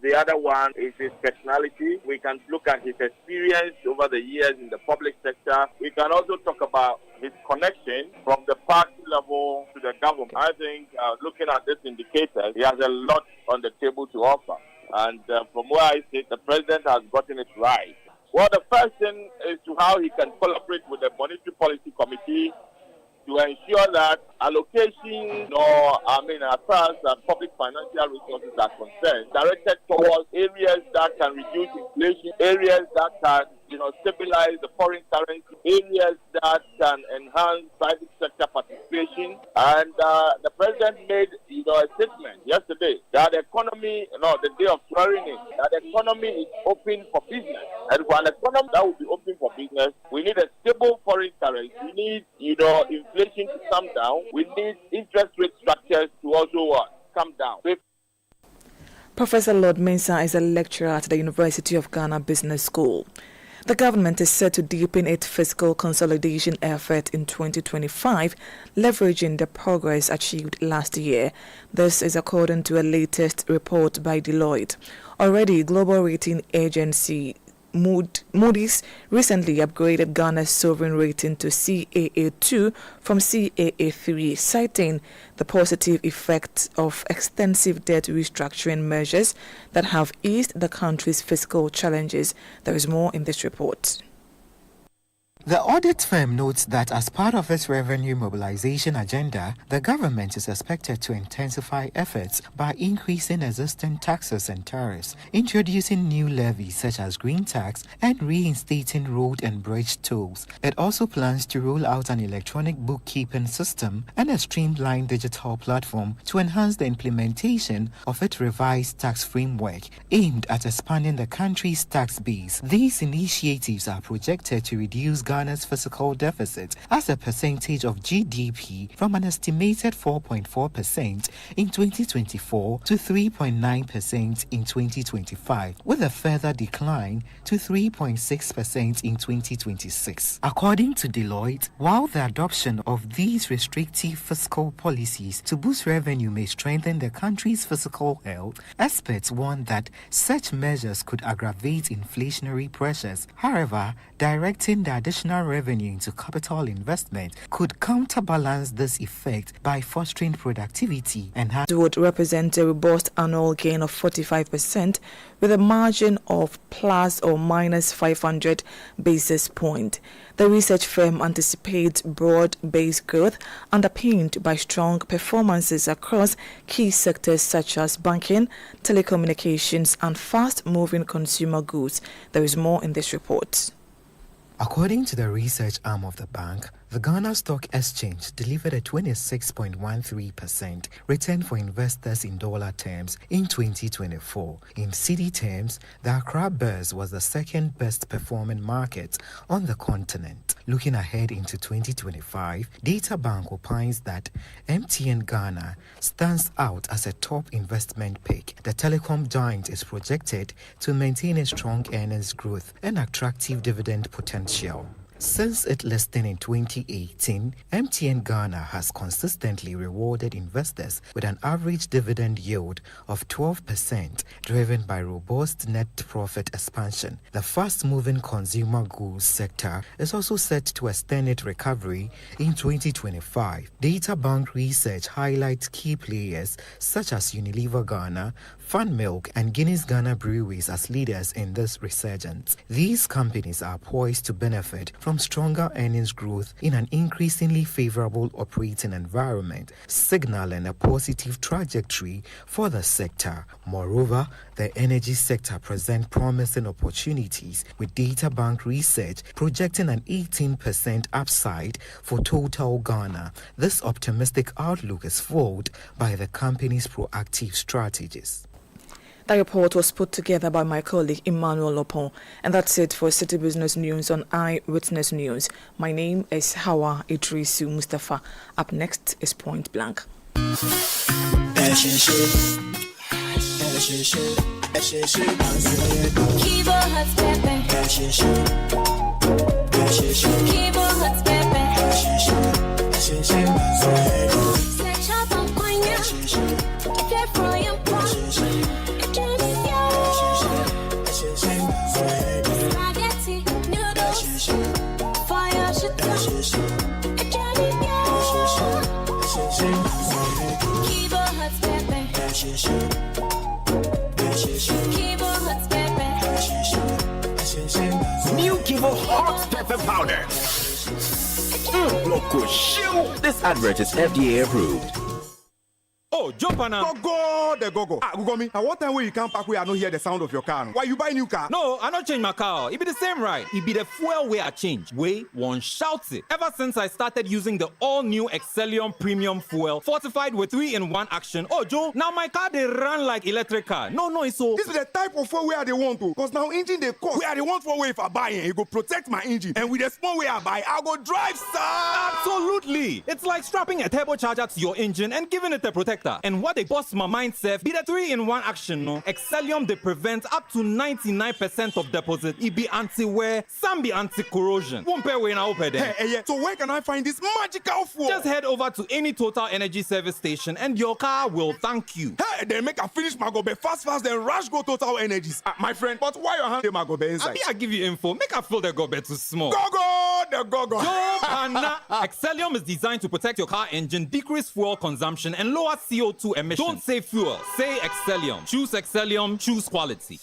the other one is his personality. We can look at his experience over the years in the public sector. We can also talk about his connection from the party level to the government. I think looking at this indicator, he has a lot on the table to offer. And from where I sit, the president has gotten it right. Well, the first thing is to how he can collaborate with the Monetary Policy Committee to ensure that allocation, as far as public financial resources are concerned, directed towards areas that can reduce inflation, areas that can, stabilize the foreign currency, areas that can enhance private sector participation. And the president made, a statement yesterday that the economy, the day of swearing in, that the economy is open for business. And for an economy that will be open for business, we need a stable foreign currency. We need, inflation to come down. We need interest rate structures to also come down. Professor Lord Mensah is a lecturer at the University of Ghana Business School. The government is set to deepen its fiscal consolidation effort in 2025, leveraging the progress achieved last year. This is according to a latest report by Deloitte. Already, global rating agency Moody's recently upgraded Ghana's sovereign rating to CAA2 from CAA3, citing the positive effects of extensive debt restructuring measures that have eased the country's fiscal challenges. There is more in this report. The audit firm notes that as part of its revenue mobilization agenda, the government is expected to intensify efforts by increasing existing taxes and tariffs, introducing new levies such as green tax, and reinstating road and bridge tolls. It also plans to roll out an electronic bookkeeping system and a streamlined digital platform to enhance the implementation of its revised tax framework aimed at expanding the country's tax base. These initiatives are projected to reduce Ghana's fiscal deficit as a percentage of GDP from an estimated 4.4% in 2024 to 3.9% in 2025, with a further decline to 3.6% in 2026. According to Deloitte, while the adoption of these restrictive fiscal policies to boost revenue may strengthen the country's fiscal health, experts warn that such measures could aggravate inflationary pressures. However, directing the additional revenue into capital investment could counterbalance this effect by fostering productivity and would represent a robust annual gain of 45% with a margin of plus or minus 500 basis points. The research firm anticipates broad-based growth underpinned by strong performances across key sectors such as banking, telecommunications, and fast-moving consumer goods. There is more in this report. According to the research arm of the bank, the Ghana Stock Exchange delivered a 26.13% return for investors in dollar terms in 2024. In cedi terms, the Accra Bourse was the second best performing market on the continent. Looking ahead into 2025, Data Bank opines that MTN Ghana stands out as a top investment pick. The telecom giant is projected to maintain a strong earnings growth and attractive dividend potential. Since its listing in 2018, MTN Ghana has consistently rewarded investors with an average dividend yield of 12%, driven by robust net profit expansion. The fast-moving consumer goods sector is also set to extend its recovery in 2025. Data Bank research highlights key players such as Unilever Ghana, Fan Milk, and Guinness Ghana Breweries as leaders in this resurgence. These companies are poised to benefit from stronger earnings growth in an increasingly favorable operating environment, signaling a positive trajectory for the sector. Moreover, the energy sector presents promising opportunities, with Data Bank research projecting an 18% upside for total Ghana. This optimistic outlook is fueled by the company's proactive strategies. The report was put together by my colleague Emmanuel Lopon, and that's it for City Business News on Eyewitness News. My name is Hawa Idrisu Mustafa. Up next is Point Blank. New Kivo Hot Pepper Powder. Loco show. This advert is FDA approved. Oh, jump on now. Go. Google me. At what time when you come back, we are not hear the sound of your car? Why you buy new car? No, I not change my car. It be the same, right? It be the fuel way I change. Way one shouts it. Ever since I started using the all-new Excellium Premium Fuel, fortified with 3-in-1 action. Oh, Joe, now my car they run like electric car. No, it's so. This is the type of fuel where they want to. Because now engine they cost. Where they want for way if I buy it, it go protect my engine. And with the small way I buy, I go drive, sir. Absolutely. It's like strapping a turbocharger to your engine and giving it a protector. And what they bust my mind, Seth, be the 3-in-1 action, no? Excellium, they prevent up to 99% of deposit. It be anti-wear, some be anti-corrosion. Won't pay when I open them. Hey, so where can I find this magical fuel? Just head over to any Total Energy service station and your car will thank you. Hey, then make a finish my gobe fast, then rush go Total Energies. My friend, but why your hand my gobe inside? I give you info. Make a fill the gobe too small. Go. Excellium is designed to protect your car engine, decrease fuel consumption, and lower CO2 emissions. Don't say fuel, say Excellium. Choose Excellium, choose quality.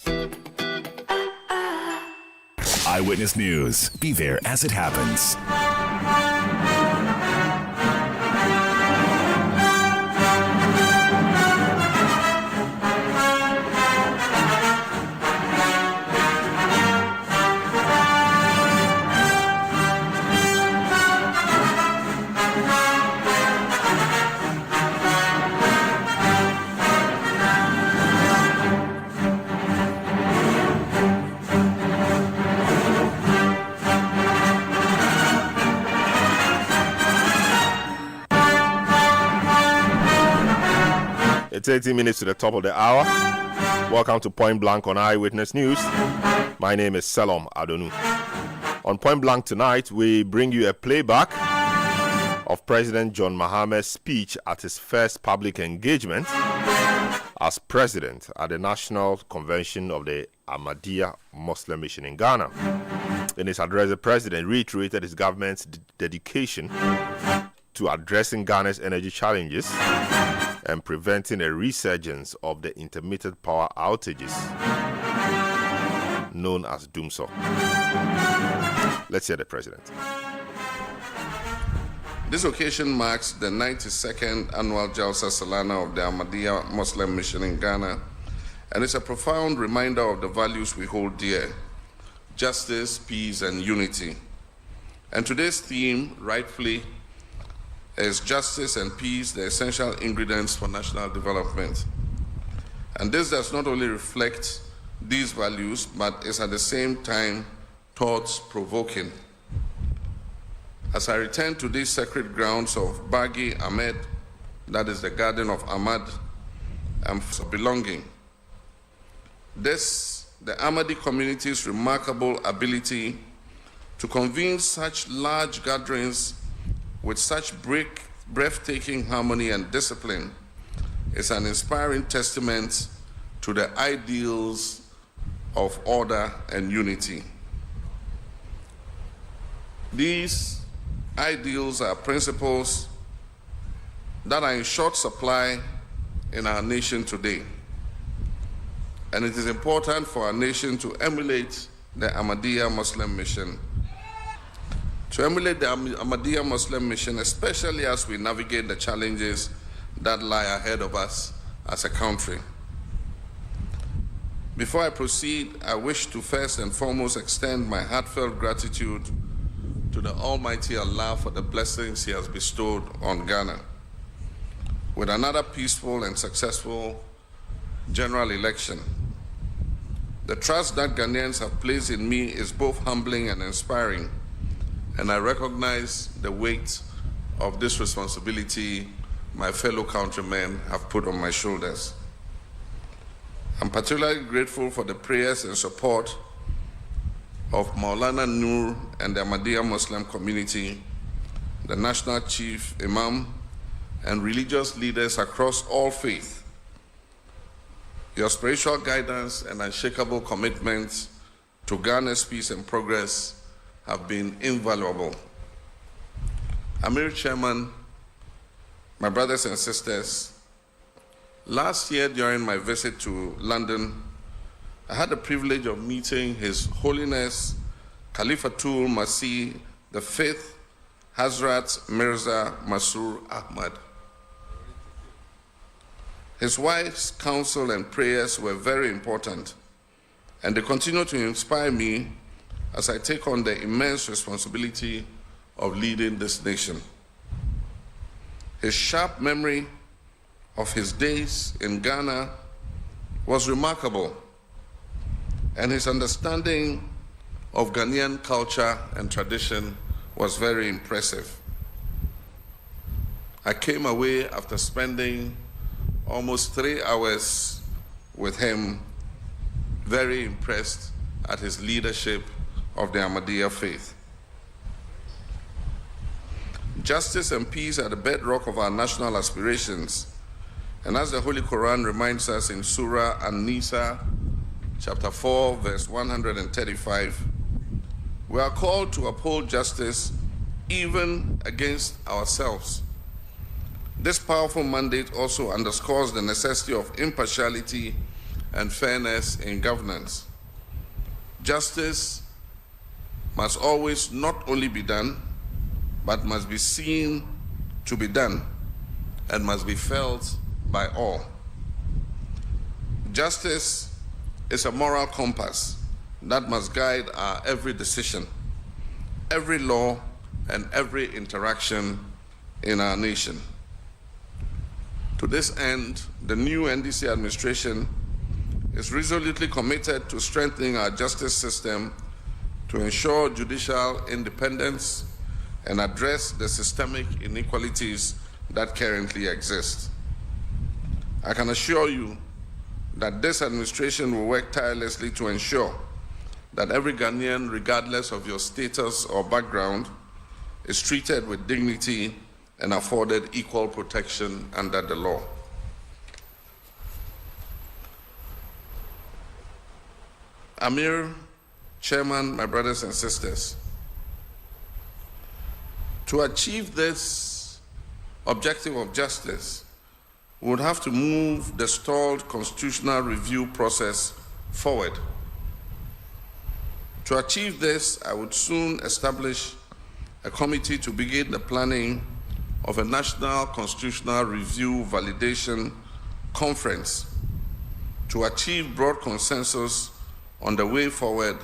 Eyewitness News. Be there as it happens. It's 18 minutes to the top of the hour. Welcome to Point Blank on Eyewitness News. My name is Selom Adonu. On Point Blank tonight, we bring you a playback of President John Mahama's speech at his first public engagement as president at the National Convention of the Ahmadiyya Muslim Mission in Ghana. In his address, the president reiterated his government's dedication to addressing Ghana's energy challenges and preventing a resurgence of the intermittent power outages known as Doomsor. Let's hear the president. This occasion marks the 92nd annual Jalsa Salana of the Ahmadiyya Muslim Mission in Ghana, and it's a profound reminder of the values we hold dear: justice, peace, and unity. And today's theme, rightfully, is justice and peace, the essential ingredients for national development. And this does not only reflect these values, but is at the same time thought-provoking. As I return to these sacred grounds of Bagi Ahmed, that is the Garden of Ahmad, and belonging, the Ahmadi community's remarkable ability to convene such large gatherings with such breathtaking harmony and discipline is an inspiring testament to the ideals of order and unity. These ideals are principles that are in short supply in our nation today. And it is important for our nation to emulate the Ahmadiyya Muslim Mission. To emulate the Ahmadiyya Muslim Mission, especially as we navigate the challenges that lie ahead of us as a country. Before I proceed, I wish to first and foremost extend my heartfelt gratitude to the Almighty Allah for the blessings He has bestowed on Ghana. With another peaceful and successful general election, the trust that Ghanaians have placed in me is both humbling and inspiring, and I recognize the weight of this responsibility my fellow countrymen have put on my shoulders. I'm particularly grateful for the prayers and support of Maulana Noor and the Ahmadiyya Muslim community, the National Chief Imam, and religious leaders across all faiths. Your spiritual guidance and unshakable commitment to Ghana's peace and progress have been invaluable. Amir Chairman, my brothers and sisters, last year during my visit to London, I had the privilege of meeting His Holiness Khalifatul Masih V Hazrat Mirza Masroor Ahmad. His wife's counsel and prayers were very important, and they continue to inspire me as I take on the immense responsibility of leading this nation. His sharp memory of his days in Ghana was remarkable, and his understanding of Ghanaian culture and tradition was very impressive. I came away after spending almost 3 hours with him, very impressed at his leadership of the Ahmadiyya faith. Justice and peace are the bedrock of our national aspirations. And as the Holy Quran reminds us in Surah An-Nisa, chapter 4, verse 135, we are called to uphold justice even against ourselves. This powerful mandate also underscores the necessity of impartiality and fairness in governance. Justice must always not only be done, but must be seen to be done and must be felt by all. Justice is a moral compass that must guide our every decision, every law, and every interaction in our nation. To this end, the new NDC administration is resolutely committed to strengthening our justice system to ensure judicial independence and address the systemic inequalities that currently exist. I can assure you that this administration will work tirelessly to ensure that every Ghanaian, regardless of your status or background, is treated with dignity and afforded equal protection under the law. Amir, Chairman, my brothers and sisters, to achieve this objective of justice, we would have to move the stalled constitutional review process forward. To achieve this, I would soon establish a committee to begin the planning of a national constitutional review validation conference to achieve broad consensus on the way forward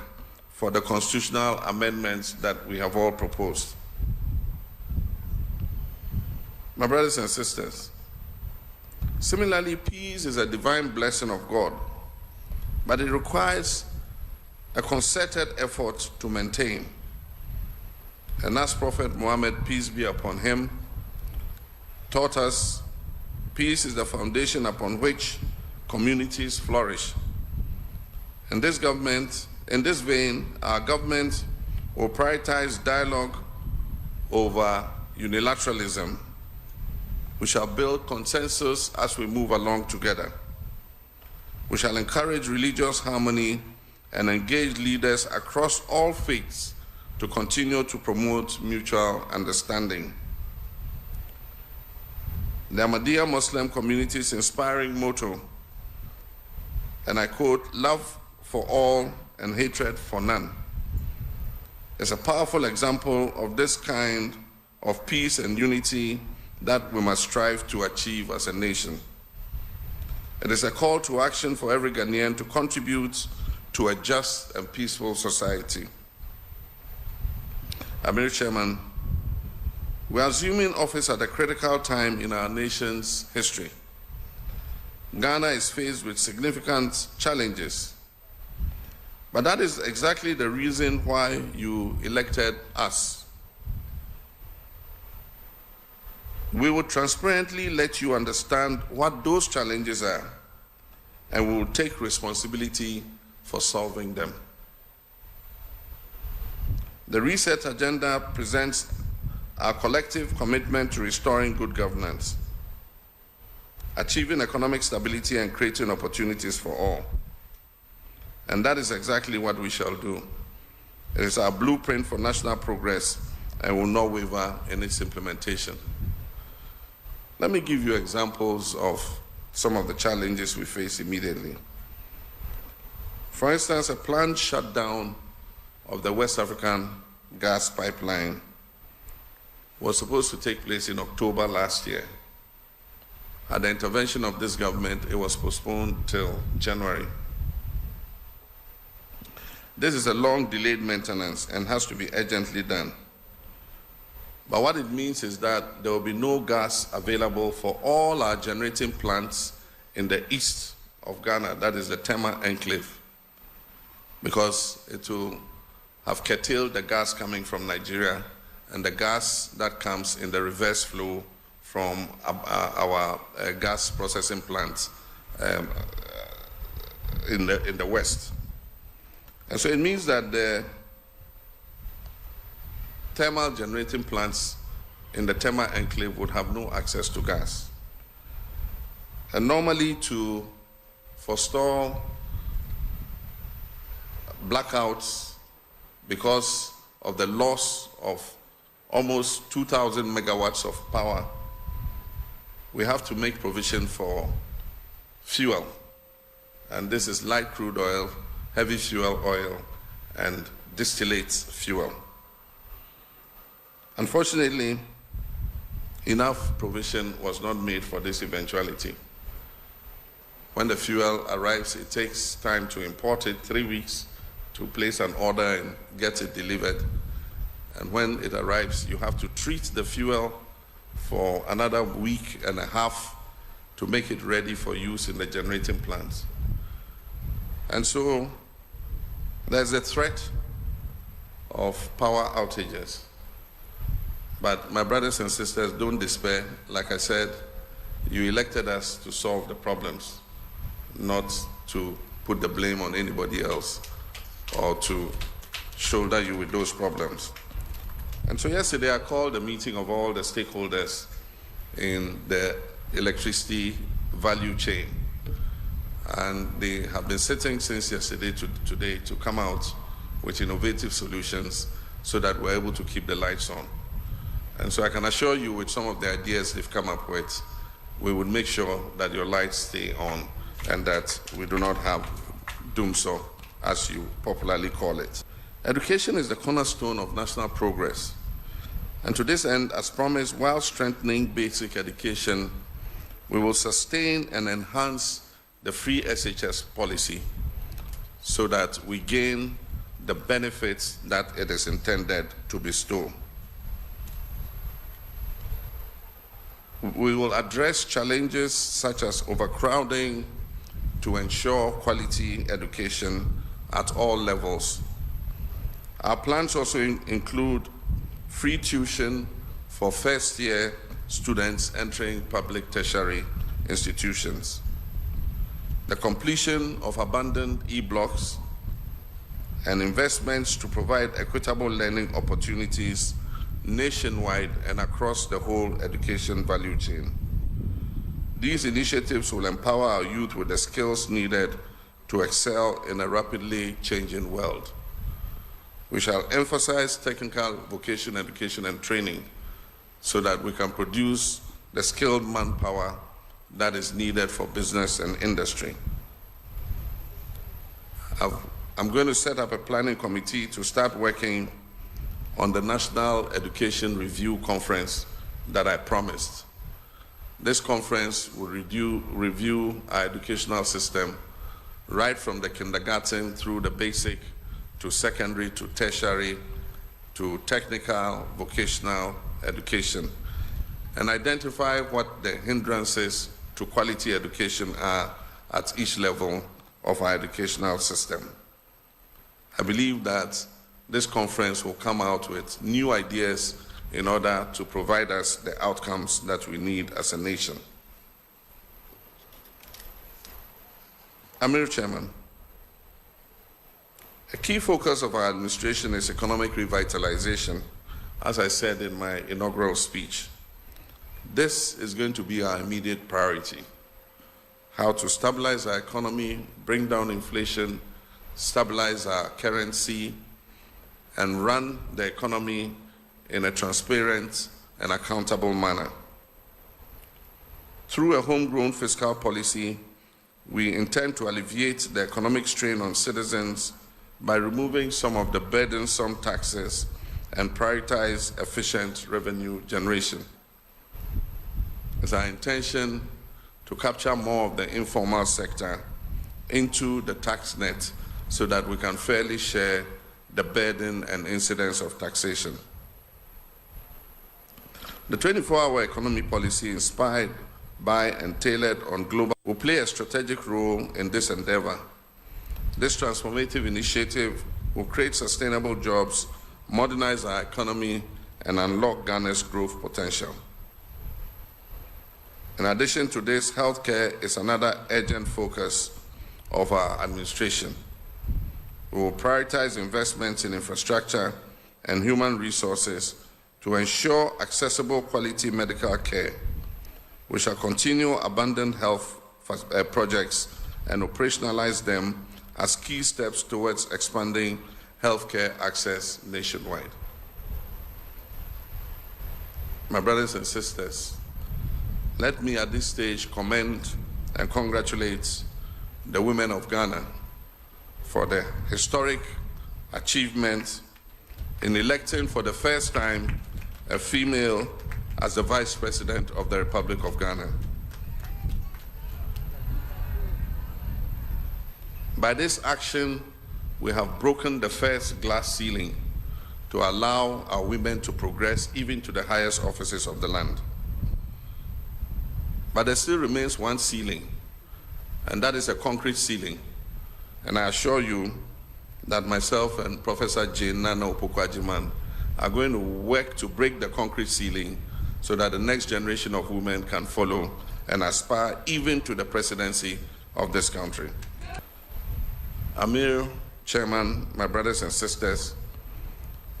for the constitutional amendments that we have all proposed. My brothers and sisters, similarly, peace is a divine blessing of God, but it requires a concerted effort to maintain. And as Prophet Muhammad, peace be upon him, taught us, peace is the foundation upon which communities flourish. In this vein, our government will prioritize dialogue over unilateralism. We shall build consensus as we move along together. We shall encourage religious harmony and engage leaders across all faiths to continue to promote mutual understanding. The Ahmadiyya Muslim community's inspiring motto, and I quote, "Love for all and hatred for none," is a powerful example of this kind of peace and unity that we must strive to achieve as a nation. It is a call to action for every Ghanaian to contribute to a just and peaceful society. Amir Chairman, we are assuming office at a critical time in our nation's history. Ghana is faced with significant challenges, but that is exactly the reason why you elected us. We will transparently let you understand what those challenges are, and we will take responsibility for solving them. The Reset Agenda presents our collective commitment to restoring good governance, achieving economic stability, and creating opportunities for all. And that is exactly what we shall do. It is our blueprint for national progress and will not waver in its implementation. Let me give you examples of some of the challenges we face immediately. For instance, a planned shutdown of the West African gas pipeline was supposed to take place in October last year. At the intervention of this government, it was postponed till January. This is a long delayed maintenance and has to be urgently done. But what it means is that there will be no gas available for all our generating plants in the east of Ghana, that is the Tema Enclave, because it will have curtailed the gas coming from Nigeria and the gas that comes in the reverse flow from our gas processing plants in the west. And so it means that the thermal generating plants in the Tema Enclave would have no access to gas. And normally, to forestall blackouts because of the loss of almost 2,000 megawatts of power, we have to make provision for fuel. And this is light crude oil, heavy fuel oil, and distillate fuel. Unfortunately, enough provision was not made for this eventuality. When the fuel arrives, it takes time to import it, 3 weeks to place an order and get it delivered. And when it arrives, you have to treat the fuel for another week and a half to make it ready for use in the generating plants. And so there's a threat of power outages. But my brothers and sisters, don't despair. Like I said, you elected us to solve the problems, not to put the blame on anybody else or to shoulder you with those problems. And so yesterday I called a meeting of all the stakeholders in the electricity value chain. And they have been sitting since yesterday to today to come out with innovative solutions so that we're able to keep the lights on. And so I can assure you, with some of the ideas they've come up with, we would make sure that your lights stay on and that we do not have doomsday, as you popularly call it. Education is the cornerstone of national progress. And to this end, as promised, while strengthening basic education, we will sustain and enhance the free SHS policy so that we gain the benefits that it is intended to bestow. We will address challenges such as overcrowding to ensure quality education at all levels. Our plans also include free tuition for first-year students entering public tertiary institutions, the completion of abandoned e-blocks, and investments to provide equitable learning opportunities nationwide and across the whole education value chain. These initiatives will empower our youth with the skills needed to excel in a rapidly changing world. We shall emphasize technical vocational education and training so that we can produce the skilled manpower that is needed for business and industry. I'm going to set up a planning committee to start working on the National Education Review Conference that I promised. This conference will review our educational system right from the kindergarten through the basic to secondary to tertiary to technical vocational education and identify what the hindrances to quality education are at each level of our educational system. I believe that this conference will come out with new ideas in order to provide us the outcomes that we need as a nation. Amir Chairman, a key focus of our administration is economic revitalization, as I said in my inaugural speech. This is going to be our immediate priority: how to stabilize our economy, bring down inflation, stabilize our currency, and run the economy in a transparent and accountable manner. Through a homegrown fiscal policy, we intend to alleviate the economic strain on citizens by removing some of the burdensome taxes and prioritize efficient revenue generation. It's our intention to capture more of the informal sector into the tax net so that we can fairly share the burden and incidence of taxation. The 24-hour economy policy, inspired by and tailored on global, will play a strategic role in this endeavor. This transformative initiative will create sustainable jobs, modernize our economy, and unlock Ghana's growth potential. In addition to this, healthcare is another urgent focus of our administration. We will prioritize investments in infrastructure and human resources to ensure accessible quality medical care. We shall continue abandoned health projects and operationalize them as key steps towards expanding healthcare access nationwide. My brothers and sisters, let me at this stage commend and congratulate the women of Ghana for the historic achievement in electing for the first time a female as the Vice President of the Republic of Ghana. By this action, we have broken the first glass ceiling to allow our women to progress even to the highest offices of the land. But there still remains one ceiling, and that is a concrete ceiling. And I assure you that myself and Professor Jane Nana Opoku-Agyeman are going to work to break the concrete ceiling so that the next generation of women can follow and aspire even to the presidency of this country. Amir, Chairman, my brothers and sisters,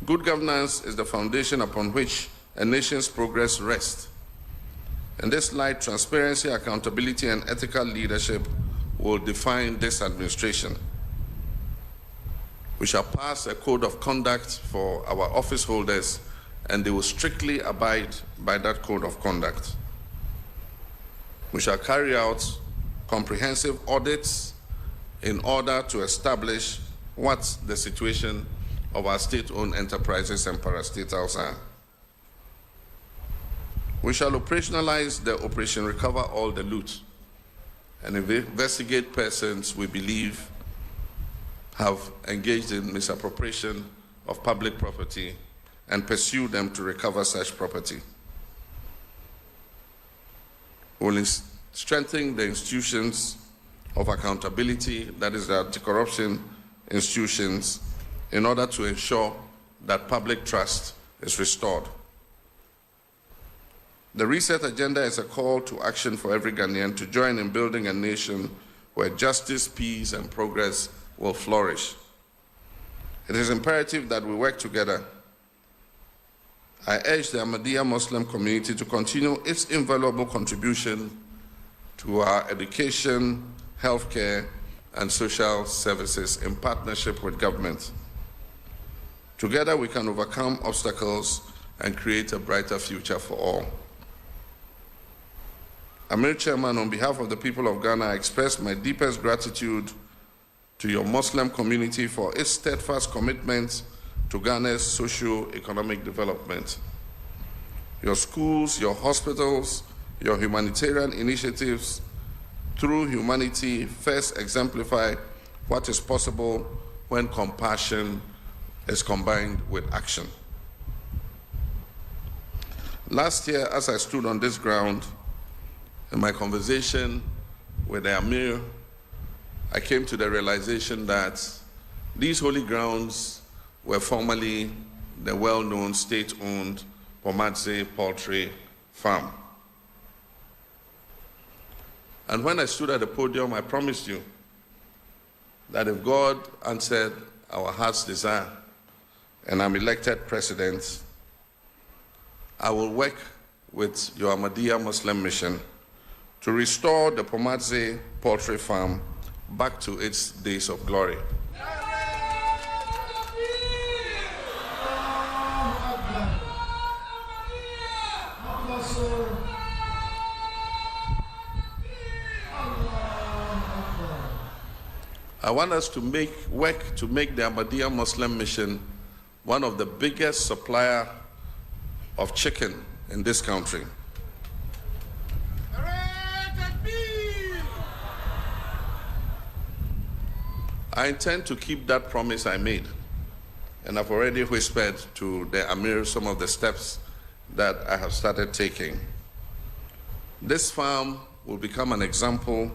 good governance is the foundation upon which a nation's progress rests. In this light, transparency, accountability, and ethical leadership will define this administration. We shall pass a code of conduct for our office holders, and they will strictly abide by that code of conduct. We shall carry out comprehensive audits in order to establish what the situation of our state-owned enterprises and parastatals are. We shall operationalize the Operation Recover All the Loot and investigate persons we believe have engaged in misappropriation of public property and pursue them to recover such property. We will strengthen the institutions of accountability, that is the anti-corruption institutions, in order to ensure that public trust is restored. The Reset Agenda is a call to action for every Ghanaian to join in building a nation where justice, peace, and progress will flourish. It is imperative that we work together. I urge the Ahmadiyya Muslim community to continue its invaluable contribution to our education, healthcare, and social services in partnership with government. Together we can overcome obstacles and create a brighter future for all. Amir Chairman, on behalf of the people of Ghana, I express my deepest gratitude to your Muslim community for its steadfast commitment to Ghana's socio-economic development. Your schools, your hospitals, your humanitarian initiatives through humanity first exemplify what is possible when compassion is combined with action. Last year, as I stood on this ground, in my conversation with the Amir, I came to the realization that these holy grounds were formerly the well-known state-owned Pomadze Poultry Farm. And when I stood at the podium, I promised you that if God answered our heart's desire and I'm elected president, I will work with your Ahmadiyya Muslim mission to restore the Pomadze Poultry Farm back to its days of glory. I want us to work to make the Ahmadiyya Muslim mission one of the biggest supplier of chicken in this country. I intend to keep that promise I made, and I've already whispered to the Amir some of the steps that I have started taking. This farm will become an example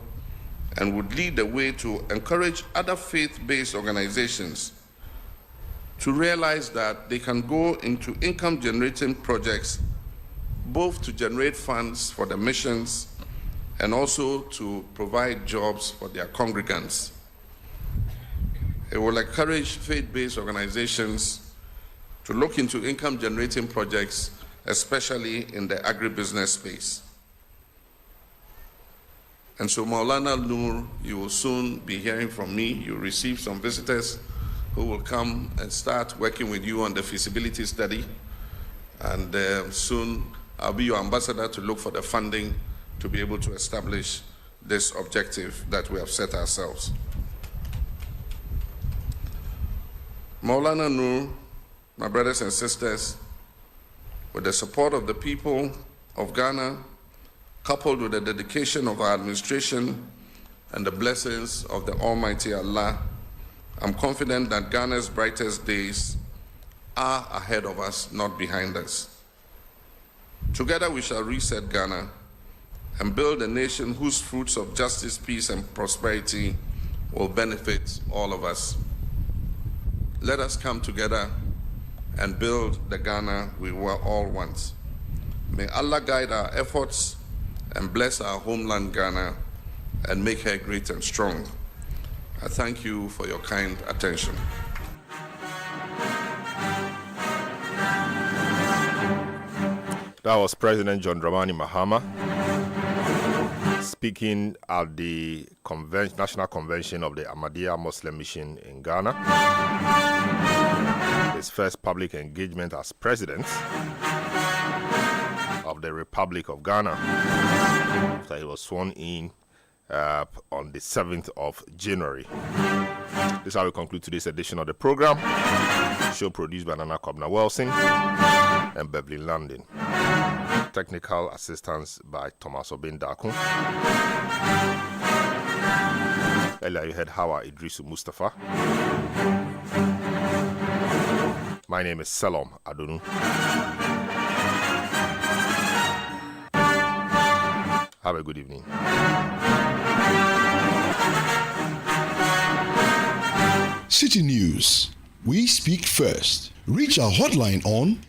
and would lead the way to encourage other faith-based organizations to realize that they can go into income-generating projects both to generate funds for the missions and also to provide jobs for their congregants. It will encourage faith-based organizations to look into income-generating projects, especially in the agribusiness space. And so, Maulana Noor, you will soon be hearing from me. You'll receive some visitors who will come and start working with you on the feasibility study. And soon, I'll be your ambassador to look for the funding to be able to establish this objective that we have set ourselves. Maulana Noor, my brothers and sisters, with the support of the people of Ghana, coupled with the dedication of our administration and the blessings of the Almighty Allah, I'm confident that Ghana's brightest days are ahead of us, not behind us. Together we shall reset Ghana and build a nation whose fruits of justice, peace, and prosperity will benefit all of us. Let us come together and build the Ghana we all want. May Allah guide our efforts and bless our homeland Ghana and make her great and strong. I thank you for your kind attention. That was President John Dramani Mahama speaking at the National Convention of the Ahmadiyya Muslim Mission in Ghana. His first public engagement as president of the Republic of Ghana after he was sworn in on the 7th of January. This is how we conclude today's edition of the program. Show produced by Nana Kobna Welsing and Beverly Landon. Technical assistance by Thomas Obindakun. Earlier you heard Hawa Idrisu Mustafa. My name is Salom Adonu. Have a good evening. City News. We speak first. Reach our hotline on